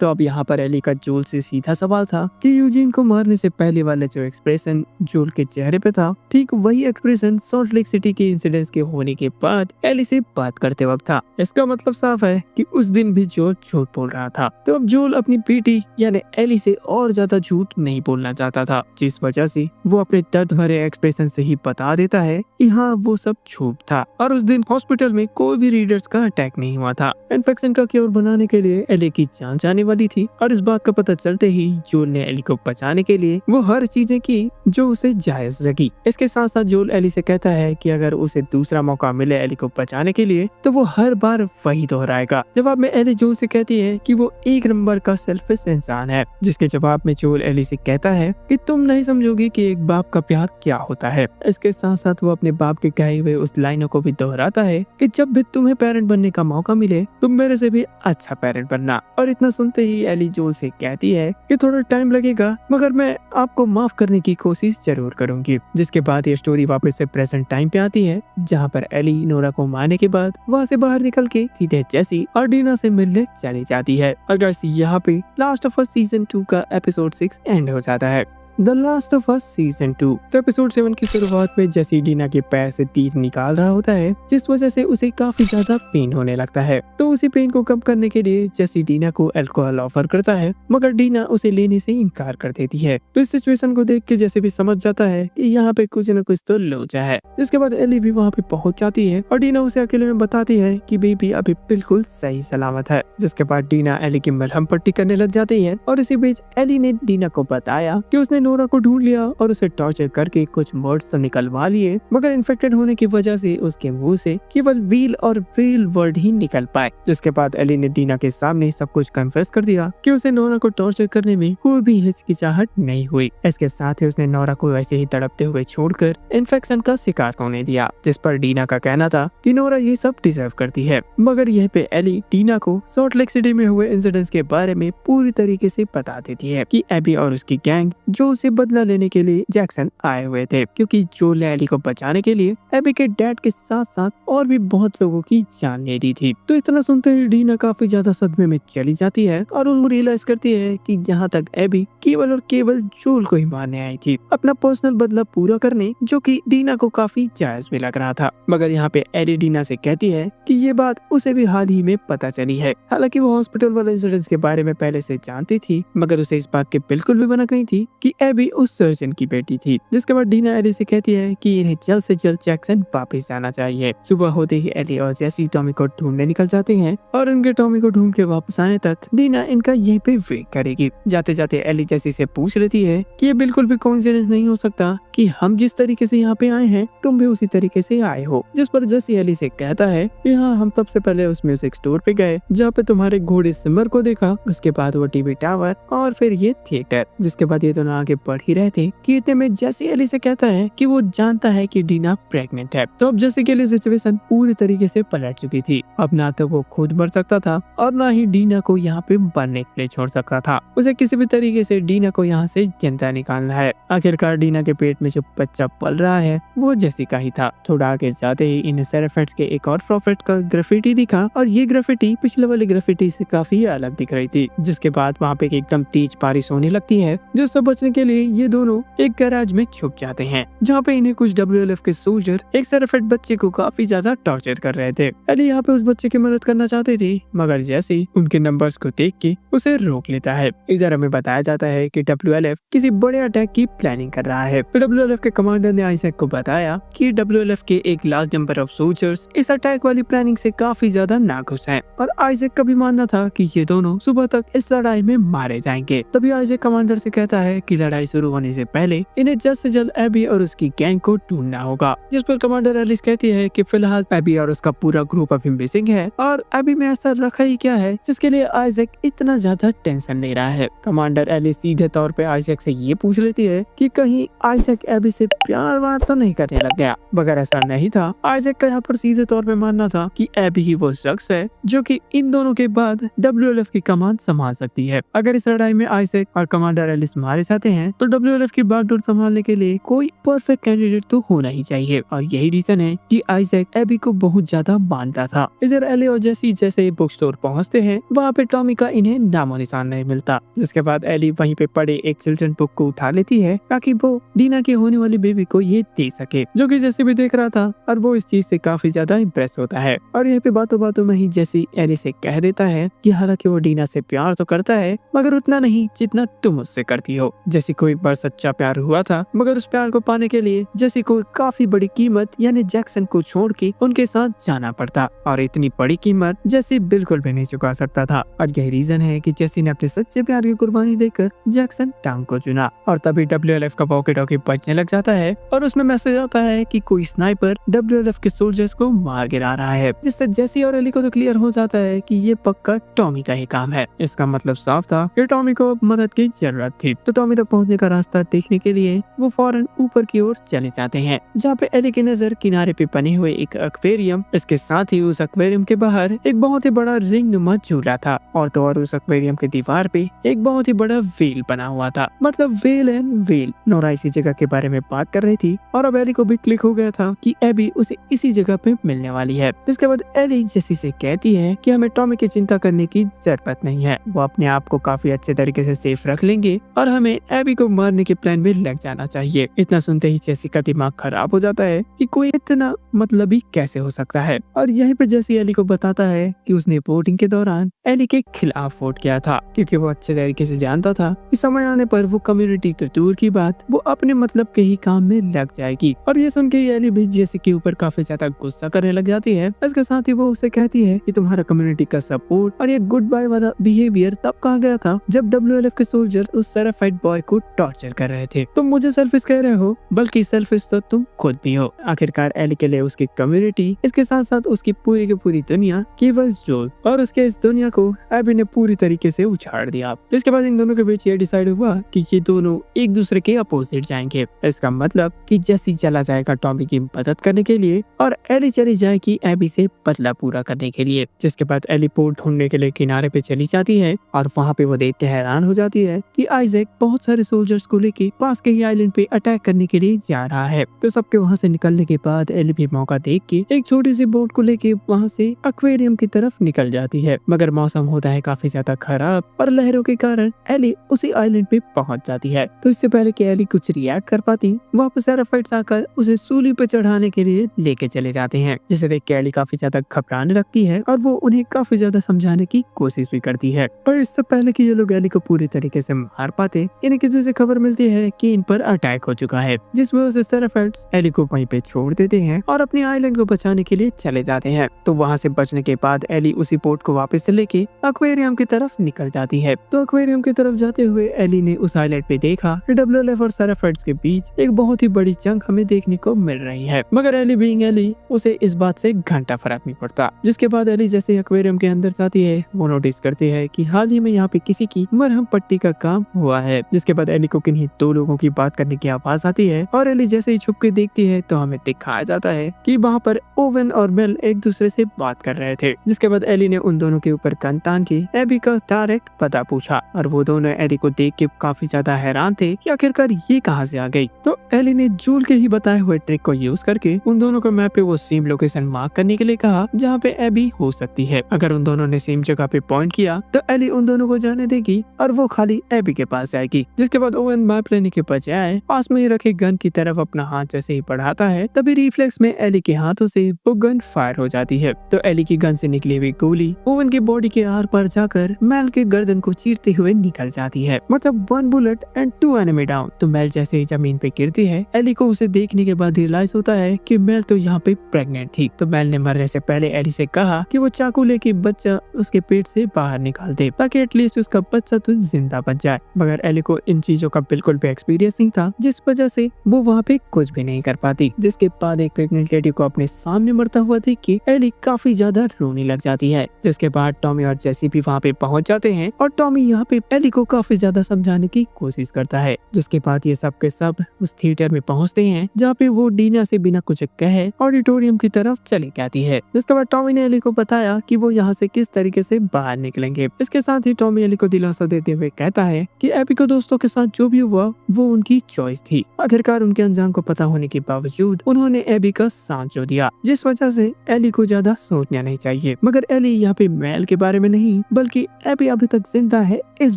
तो अब यहाँ पर एली का जूल से सीधा सवाल था कि यूजीन को मारने से पहले वाला जो एक्सप्रेशन जूल के चेहरे पे था, ठीक वही एक्सप्रेशन सॉल्ट लेक सिटी के इंसिडेंट्स के होने के बाद एली से बात करते वक्त था। इसका मतलब साफ है कि उस दिन भी जूल झूठ बोल रहा था। तो अब जूल अपनी बेटी यानी एली से और ज्यादा झूठ नहीं बोलना चाहता था, जिस वजह से वो अपने दर्द भरे एक्सप्रेशन से ही बता देता है कि हाँ वो सब झूठ था और उस दिन हॉस्पिटल में कोई भी रीडर्स का अटैक नहीं हुआ था। इन्फेक्शन का क्योर बनाने के लिए एली की जान जाने वाली थी और इस बात का पता चलते ही जूल ने एली को बचाने के लिए वो हर चीजें की जो उसे जायज लगी। इसके साथ साथ जूल एली से कहता है कि अगर उसे दूसरा मौका मिले एली को बचाने के लिए तो वो हर बार वही दोहराएगा। जवाब में एली जूल से कहती है कि वो एक नंबर का सेल्फिश इंसान है, जिसके जवाब में जूल एली से कहता है कि तुम नहीं समझोगी कि एक बाप का प्यार क्या होता है। इसके साथ साथ वो अपने बाप के कहे हुए उस लाइनों को भी दोहराता है कि जब भी तुम्हें पेरेंट बनने का मौका मिले तुम मेरे से भी अच्छा पेरेंट बनना। और इतना सुनते ही एली जूल से कहती है कि थोड़ा टाइम लगेगा मगर मैं आपको माफ करने की कोशिश जरूर करूंगी। जिसके बाद ये स्टोरी वापस से प्रेजेंट टाइम पे आती है, जहाँ पर एली नोरा को मारने के बाद वहाँ से बाहर निकल के सीधे जेसी और डीना से मिलने चली जाती है। और गाइस यहाँ पे लास्ट ऑफ अस सीजन 2 का एपिसोड 6 एंड हो जाता है। The last of us season 2। तो एपिसोड 7 की शुरुआत में जेसी डीना के पैर से तीर निकाल रहा होता है, जिस वजह से उसे काफी ज्यादा पेन होने लगता है। तो उसी पेन को कम करने के लिए जेसी डीना को अल्कोहल ऑफर करता है, मगर डीना उसे लेने से इनकार कर देती है। तो इस सिचुएशन को देख के जैसे भी समझ जाता है कि यहाँ पे कुछ न कुछ तो लोचा है। जिसके बाद एली भी वहाँ पे पहुंच जाती है और डीना उसे अकेले में बताती है कि बेबी अभी बिल्कुल सही सलामत है। जिसके बाद डीना एली की मलहम पट्टी करने लग जाती है और इसी बीच एली ने डीना को बताया कि उसने नोरा को ढूंढ लिया और उसे टॉर्चर करके कुछ वर्ड्स तो निकलवा लिए, मगर इन्फेक्टेड होने की वजह से उसके मुंह से केवल व्हील और व्हील वर्ड ही निकल पाए। जिसके बाद एली ने डीना के सामने सब कुछ कन्फेस कर दिया कि उसे नोरा को टॉर्चर करने में कोई भी हिचकिचाहट नहीं हुई। इसके साथ ही उसने नोरा को वैसे ही तड़पते हुए छोड़कर इन्फेक्शन का शिकार होने दिया, जिस पर डीना का कहना था कि नोरा ये सब डिजर्व करती है। मगर यह पे एली डीना को सॉल्ट लेक सिटी में हुए इंसिडेंट्स के बारे में पूरी तरीके से बता देती है कि एबी और उसकी गैंग जो उसे बदला लेने के लिए जैक्सन आए हुए थे, क्योंकि जो ने एली को बचाने के लिए एबी के डैड के साथ साथ और भी बहुत लोगों की जान ले दी थी। तो इतना सुनते ही डीना काफी ज्यादा सदमे में चली जाती है और उनको रियलाइज करती है कि जहाँ तक एबी केवल और केवल जोल को ही मारने आई थी, अपना पर्सनल बदला पूरा करने, जो कि डीना को काफी जायज भी लग रहा था। मगर यहाँ पे एली डीना से कहती है कि ये बात उसे भी हाल ही में पता चली है। हालांकि वो हॉस्पिटल वाले इंसिडेंट्स के बारे में पहले से जानती थी, मगर उसे इस बात की बिल्कुल भी भनक नहीं थी कि एबी उस सर्जन की बेटी थी। जिसके बाद डीना एली से कहती है कि इन्हें जल्द से जल्द जैक्सन वापस जाना चाहिए। सुबह होते ही एली और जेसी टॉमी को ढूंढने निकल जाते हैं और उनके टॉमी को ढूंढ के वापस आने तक डीना इनका यहीं पे वेट करेगी। जाते जाते एली जेसी से पूछ लेती है कि ये बिल्कुल भी कोइंसिडेंस नहीं हो सकता कि हम जिस तरीके से यहाँ पे आए हैं तुम भी उसी तरीके से आए हो। जिस पर जेसी एली से कहता है कि हाँ, हम सबसे पहले उस म्यूजिक स्टोर पे गए जहाँ पे तुम्हारे घोड़े सिमर को देखा, उसके बाद वो टीवी टावर और फिर ये थिएटर। जिसके बाद ये दोनों आगे बढ़ ही रहे थे कि इतने में जेसी एली से कहता है कि वो जानता है कि डीना प्रेग्नेंट है। तो अब जेसी के लिए सिचुएशन पूरी तरीके से पलट चुकी थी। अब ना तो वो खुद मर सकता था और ना ही डीना को यहाँ पे मरने के लिए छोड़ सकता था। उसे किसी भी तरीके से डीना को यहाँ से जिंदा निकालना है। आखिरकार डीना के पेट में जो बच्चा पल रहा है वो जेसी का ही था। थोड़ा आगे जाते ही इन सेरेफेट्स के एक और प्रॉफिट का ग्राफिटी दिखा और ये ग्राफिटी पिछले वाले ग्राफिटी से काफी अलग दिख रही थी। जिसके बाद वहाँ पे एकदम तेज बारिश होने लगती है, जिससे बचने के लिए ये दोनों एक गैराज में छुप जाते हैं, जहाँ पे इन्हें कुछ WLF के सोल्जर एक सेरेफेट बच्चे को काफी ज्यादा टॉर्चर कर रहे थे। एली यहाँ पे उस बच्चे की मदद करना चाहती थी, मगर जैसे उनके नंबर्स को देख के उसे रोक लेता है। इधर हमें बताया जाता है कि WLF किसी बड़े अटैक की प्लानिंग कर रहा है। WLF के कमांडर ने आइजैक को बताया कि WLF के एक लार्ज नंबर ऑफ सोल्जर्स इस अटैक वाली प्लानिंग से काफी ज्यादा नाखुश हैं और आइजैक का भी मानना था कि ये दोनों सुबह तक इस लड़ाई में मारे जाएंगे। तभी आइजैक कमांडर से कहता है कि लड़ाई शुरू होने से पहले इन्हें जल्द से जल्द एबी और उसकी गैंग को ढूंढना होगा। जिस पर कमांडर एलिस कहती है कि फिलहाल एबी और उसका पूरा ग्रुप अभी मिसिंग है और एबी में ऐसा रखा ही क्या है जिसके लिए आइजैक इतना ज्यादा टेंशन ले रहा है। कमांडर एलिस सीधे तौर पे आइजैक से ये पूछ लेती है कि कहीं आइजैक एबी से प्यार वार तो नहीं करने लग गया, मगर ऐसा नहीं था। आइजैक का यहाँ पर सीधे तौर पे मानना था कि एबी ही वो शख्स है जो कि इन दोनों के बाद WLF की कमान संभाल सकती है। अगर इस लड़ाई में आइजैक और कमांडर एलिस मारे जाते हैं तो WLF की बागडोर संभालने के लिए कोई परफेक्ट कैंडिडेट तो होना ही चाहिए और यही रीजन है कि आइजैक एबी को बहुत ज्यादा मानता था। इधर एली और जेसी जैसे बुक स्टोर पहुंचते हैं, वहाँ पे टॉमी का इन्हें नामो निशान नहीं मिलता। जिसके बाद एली वहीं पे पड़े एक चिल्ड्रन बुक को उठा लेती है ताकि वो डीना की होने वाली बेबी को ये दे सके, जो कि जेसी भी देख रहा था और वो इस चीज से काफी ज्यादा इम्प्रेस होता है। और यहाँ पे बातों बातों में ही जेसी एली से कह देता है कि हालांकि वो डीना से प्यार तो करता है मगर उतना नहीं जितना तुम उससे करती हो। जेसी को एक बार सच्चा प्यार हुआ था, मगर उस प्यार को पाने के लिए जेसी को काफी बड़ी कीमत यानी जैक्सन को छोड़ के उनके साथ जाना पड़ता और इतनी बड़ी कीमत जेसी बिल्कुल भी नहीं चुका सकता था। और यही रीजन है कि जेसी ने अपने सच्चे प्यार की कुर्बानी देकर जैक्सन टाउन को चुना। और तभी WLF का वॉकी टॉकी बजने लग जाता है और उसमें मैसेज आता है कि कोई स्नाइपर WLF के सोल्जर्स को मार गिरा रहा है, जिससे जेसी और एली को तो क्लियर हो जाता है कि ये पक्का टॉमी का ही काम है। इसका मतलब साफ था कि टॉमी को मदद की जरूरत थी। तो टॉमी तक पहुंचने का रास्ता देखने के लिए वो फौरन ऊपर की ओर चले जाते हैं, जहाँ पे एली की नजर किनारे पे बने हुए एक एक्वेरियम, इसके साथ ही उस एक्वेरियम के बाहर एक बहुत ही बड़ा रिंग नुमा झूला था और तो और उस एक्वेरियम के दीवार पे एक बहुत ही बड़ा व्हेल बना हुआ था। मतलब व्हेल एंड व्हेल। नोरा इसी जगह के बारे में बात कर रही थी और अब एली को भी क्लिक हो गया था कि एबी उसे इसी जगह पे मिलने वाली है। जिसके बाद एली जेसी से कहती है कि हमें टॉमी की चिंता करने की जरूरत नहीं है, वो अपने आप को काफी अच्छे तरीके से सेफ रख लेंगे और हमें एबी को मारने के प्लान में लग जाना चाहिए। इतना सुनते ही जेसी का दिमाग खराब हो जाता है कि कोई इतना मतलबी कैसे हो सकता है। और यहीं पे जेसी एली को बताता है कि उसने वोटिंग के दौरान एली के खिलाफ वोट किया था, क्योंकि वो अच्छे तरीके से जानता था कि समय आने पर वो कम्युनिटी तो दूर की बात वो अपने मतलब के ही काम में लग जाएगी। और ये सुन के एली भी जेसी के ऊपर काफी ज्यादा गुस्सा करने लग जाती है। इसके साथ ही वो उसे कहती है कि तुम्हारा कम्युनिटी का सपोर्ट और ये गुड बाय वाला बिहेवियर तब कहा गया था जब WLF के सोल्जर उस सेराफाइट बॉय को टॉर्चर कर रहे थे। तुम मुझे सेल्फिश कह रहे हो, बल्कि सेल्फिश तो तुम खुद भी हो। आखिरकार एली के लिए उसकी कम्युनिटी, इसके साथ साथ उसकी पूरी की पूरी दुनिया केवल जोल और उसके इस दुनिया को एबी ने पूरी तरीके से उछाड़ दिया। इसके बाद इन दोनों के बीच ये डिसाइड हुआ कि ये दोनों एक दूसरे के अपोजिट जाएंगे। इसका मतलब कि जेसी चला जाएगा टॉमी की मदद करने के लिए और एली चली जाएगी एबी से बदला पूरा करने के लिए। जिसके बाद एली पोर्ट ढूंढने के लिए किनारे पे चली जाती है और वहाँ पे वो देख के हैरान हो जाती है कि आइजैक बहुत सारे सोल्जर्स को लेके पास के ही आइलैंड पे अटैक करने के लिए जा रहा है। तो सबके वहाँ से निकलने के बाद एली भी मौका देख के एक छोटी सी बोट को लेके वहाँ से एक्वेरियम की तरफ निकल जाती है। मगर मौसम होता है काफी ज्यादा खराब और लहरों के कारण एली उसी आइलैंड पे पहुँच जाती है। तो इससे पहले कि एली कुछ रिएक्ट कर पाती, वापस सेराफाइट्स आकर उसे सूली पे चढ़ाने के लिए लेके चले जाते हैं, जिसे देख के एली काफी ज्यादा घबराने लगती है और वो उन्हें काफी ज्यादा समझाने की कोशिश भी करती है। पर इससे पहले कि ये लोग एली को पूरी तरीके से मार पाते, इन्हें किसी से खबर मिलती है कि इन पर अटैक हो चुका है, जिस वजह से सेराफाइट्स एली को वहीं पे छोड़ देते हैं और अपने आइलैंड को बचाने के लिए चले जाते हैं। तो वहाँ से बचने के बाद एली उसी पोर्ट को वापस से लेके एक्वेरियम की तरफ निकल जाती है। तो एक्वेरियम की तरफ जाते हुए एली ने उस आइलैंड पे देखा डब्ल्यूएलएफ और सेराफाइट्स के बीच एक बहुत ही बड़ी जंग हमें देखने को मिल रही है। मगर एली बीइंग एली, उसे इस बात से घंटा फर्क नहीं पड़ता। जिसके बाद एली जैसे एक्वेरियम के अंदर जाती है, वो नोटिस करती है कि हाल ही में यहाँ पे किसी की मरहम पट्टी का काम हुआ है। जिसके बाद एली को किन्हीं दो लोगों की बात करने की आवाज आती है और एली जैसे ही छुप के देखती है तो हमें दिखाया जाता है कि वहाँ पर ओवन और मेल एक दूसरे से बात कर रहे थे। जिसके बाद एली ने उन दोनों के ऊपर गन तान के एबी का डायरेक्ट पता पूछा और वो दोनों एली को देख के काफी ज्यादा हैरान थे कि आखिरकार ये कहाँ से आ गई। तो एली ने जूल के ही बताए हुए ट्रिक को यूज करके उन दोनों को मैप पे वो सेम लोकेशन मार्क करने के लिए कहा जहाँ पे एबी हो सकती है। अगर उन दोनों ने सेम जगह पे पॉइंट किया तो एली उन दोनों को जाने देगी और वो खाली एबी के पास जाएगी। जिसके बाद ओवन मैप लेने के बजाय पास में रखे गन की तरफ अपना हाथ जैसे ही बढ़ाता है, तभी रिफ्लेक्स में एली के हाथों से वो गन फायर हो जाती है। तो एली की गन से निकली हुई गोली ओवन की बॉडी के आर पार जाकर मेल के गर्दन को चीरते हुए निकल जाती है। मतलब 1 बुलेट एंड 2 एनिमी डाउन। तो मेल जैसे ही जमीन पे गिरती है, एली को उसे देखने के बाद रियलाइज होता है कि मेल तो यहाँ पे प्रेग्नेंट थी। तो मेल ने मरने से पहले एली से कहा कि वो चाकू लेके बच्चा उसके पेट से बाहर निकाल दे ताकि एटलीस्ट उसका बच्चा तो जिंदा बच जाए। मगर एली को इन चीजों का बिल्कुल भी एक्सपीरियंस नहीं था, जिस वजह से वो वहाँ पे कुछ भी नहीं कर पाती। जिसके बाद एक प्रेग्नेंट लेडी को अपने सामने मरता हुआ देख के एली काफी ज्यादा रोने लग जाती है। जिसके बाद टॉमी और जेसी भी वहाँ पे पहुंच जाते हैं और टॉमी यहाँ पे एली को काफी ज्यादा समझाने की कोशिश करता है। जिसके बाद ये सब के सब उस थिएटर में पहुंचते हैं जहाँ पे वो डीना से बिना कुछ कहे ऑडिटोरियम की तरफ चली जाती है। जिसके बाद टॉमी ने एली को बताया कि वो यहाँ से किस तरीके से बाहर निकलेंगे। इसके साथ ही टॉमी एली को दिलासा देते हुए कहता है कि एबी को दोस्तों के साथ जो भी हुआ वो उनकी चॉइस थी। आखिरकार उनके अंजाम को पता होने के बावजूद उन्होंने एबी का साथ जो दिया, जिस वजह से एली को ज्यादा सोचना नहीं चाहिए। मगर एली यहाँ पे मेल के बारे में नहीं बल्कि एबी अभी तक जिंदा है इस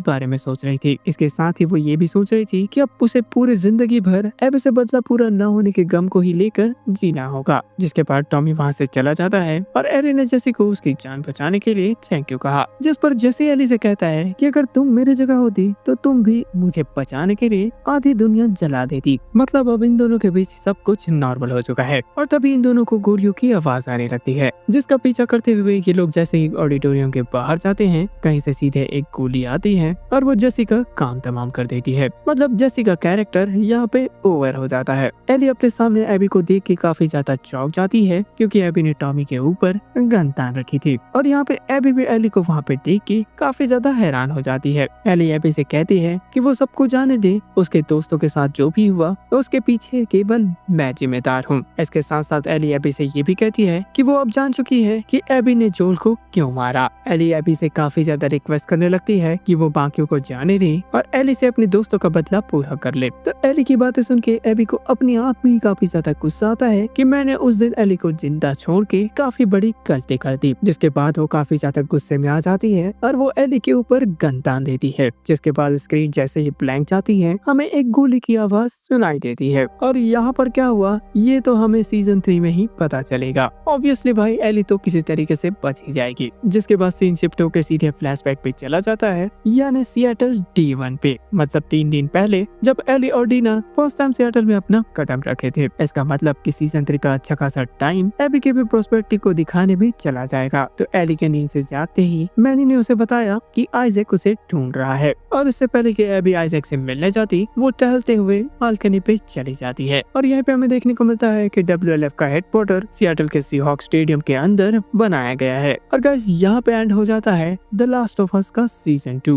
बारे में सोच रही थी। इसके साथ ही वो ये भी सोच रही थी कि अब उसे पूरी जिंदगी भर एबी से बदला पूरा न होने के गम को ही लेकर जीना होगा। जिसके बाद टॉमी वहाँ से चला जाता है और एली ने जेसी को उसकी जान बचाने के लिए थैंक यू कहा। जिस पर जेसी एली से कहता है कि अगर तुम मेरी जगह होती तो तुम भी मुझे बचाने के लिए आधी दुनिया जला देती। मतलब अब इन दोनों के बीच सब कुछ नॉर्मल हो चुका है और तभी इन दोनों को गोलियों की आवाज आने लगती है, जिसका पीछा करते हुए ये लोग जैसे ही ऑडिटोरियम के बाहर जाते हैं, कहीं से सीधे एक गोली आती है और वो जेसी का काम तमाम कर देती है। मतलब जेसी का कैरेक्टर यहाँ पे ओवर हो जाता है। एली अपने सामने एबी को देख के काफी ज्यादा चौंक जाती है क्योंकि एबी ने टॉमी के ऊपर गन तान रखी थी और यहाँ पे एबी भी एली को वहाँ पे देख के काफी ज्यादा हैरान हो जाती है। एली एबी से कहती है कि वो सबको जाने दे, उसके दोस्तों के साथ जो भी हुआ तो उसके पीछे केवल मैं जिम्मेदार हूँ। इसके साथ साथ एली एबी से ये भी कहती है कि वो अब जान चुकी है कि एबी ने जोल को क्यों मारा। एली एबी से काफी ज्यादा रिक्वेस्ट करने लगती है कि वो बाकियों को जाने दे और एली से अपने दोस्तों का बदला पूरा कर ले। तो एली की बातें सुन के एबी को अपने आप में ही काफी ज्यादा गुस्सा आता है कि मैंने उस दिन एली को जिंदा छोड़ के काफी बड़ी गलती कर दी। जिसके बाद वो काफी ज्यादा गुस्से में आ जाती है और वो एली के ऊपर गन तान देती है। जिसके बाद स्क्रीन जैसे ही ब्लैंक जाती है, हमें एक गोली की आवाज सुनाई देती है और यहाँ पर क्या हुआ ये तो हमें सीजन 3 में ही पता चलेगा। ऑब्वियसली भाई एली तो किसी तरीके से बच ही जाएगी। जिसके बाद सीन शिफ्ट होकर सीधे फ्लैशबैक पे चला जाता है, यानी सिएटल D1 पे। मतलब 3 दिन पहले जब एली और डीना फर्स्ट टाइम सिएटल में अपना कदम रखे थे। इसका मतलब कि सीजन 3 का अच्छा खासा टाइम एबी के भी प्रोस्पेक्टिव को दिखाने में चला जाएगा। तो एली के नींद से जागते ही मैनी ने उसे बताया कि आइजैक उसे ढूंढ रहा है और इससे पहले कि एबी आइजैक से मिलने जाती, वो टहलते हुए बालकनी पे चली जाती है और यहाँ पे हमें देखने को मिलता है कि WLF का हेडक्वार्टर सियाटल के सीहॉक स्टेडियम के अंदर बनाया गया है। और गाइस यहाँ पे एंड हो जाता है द लास्ट ऑफ अस का सीजन 2।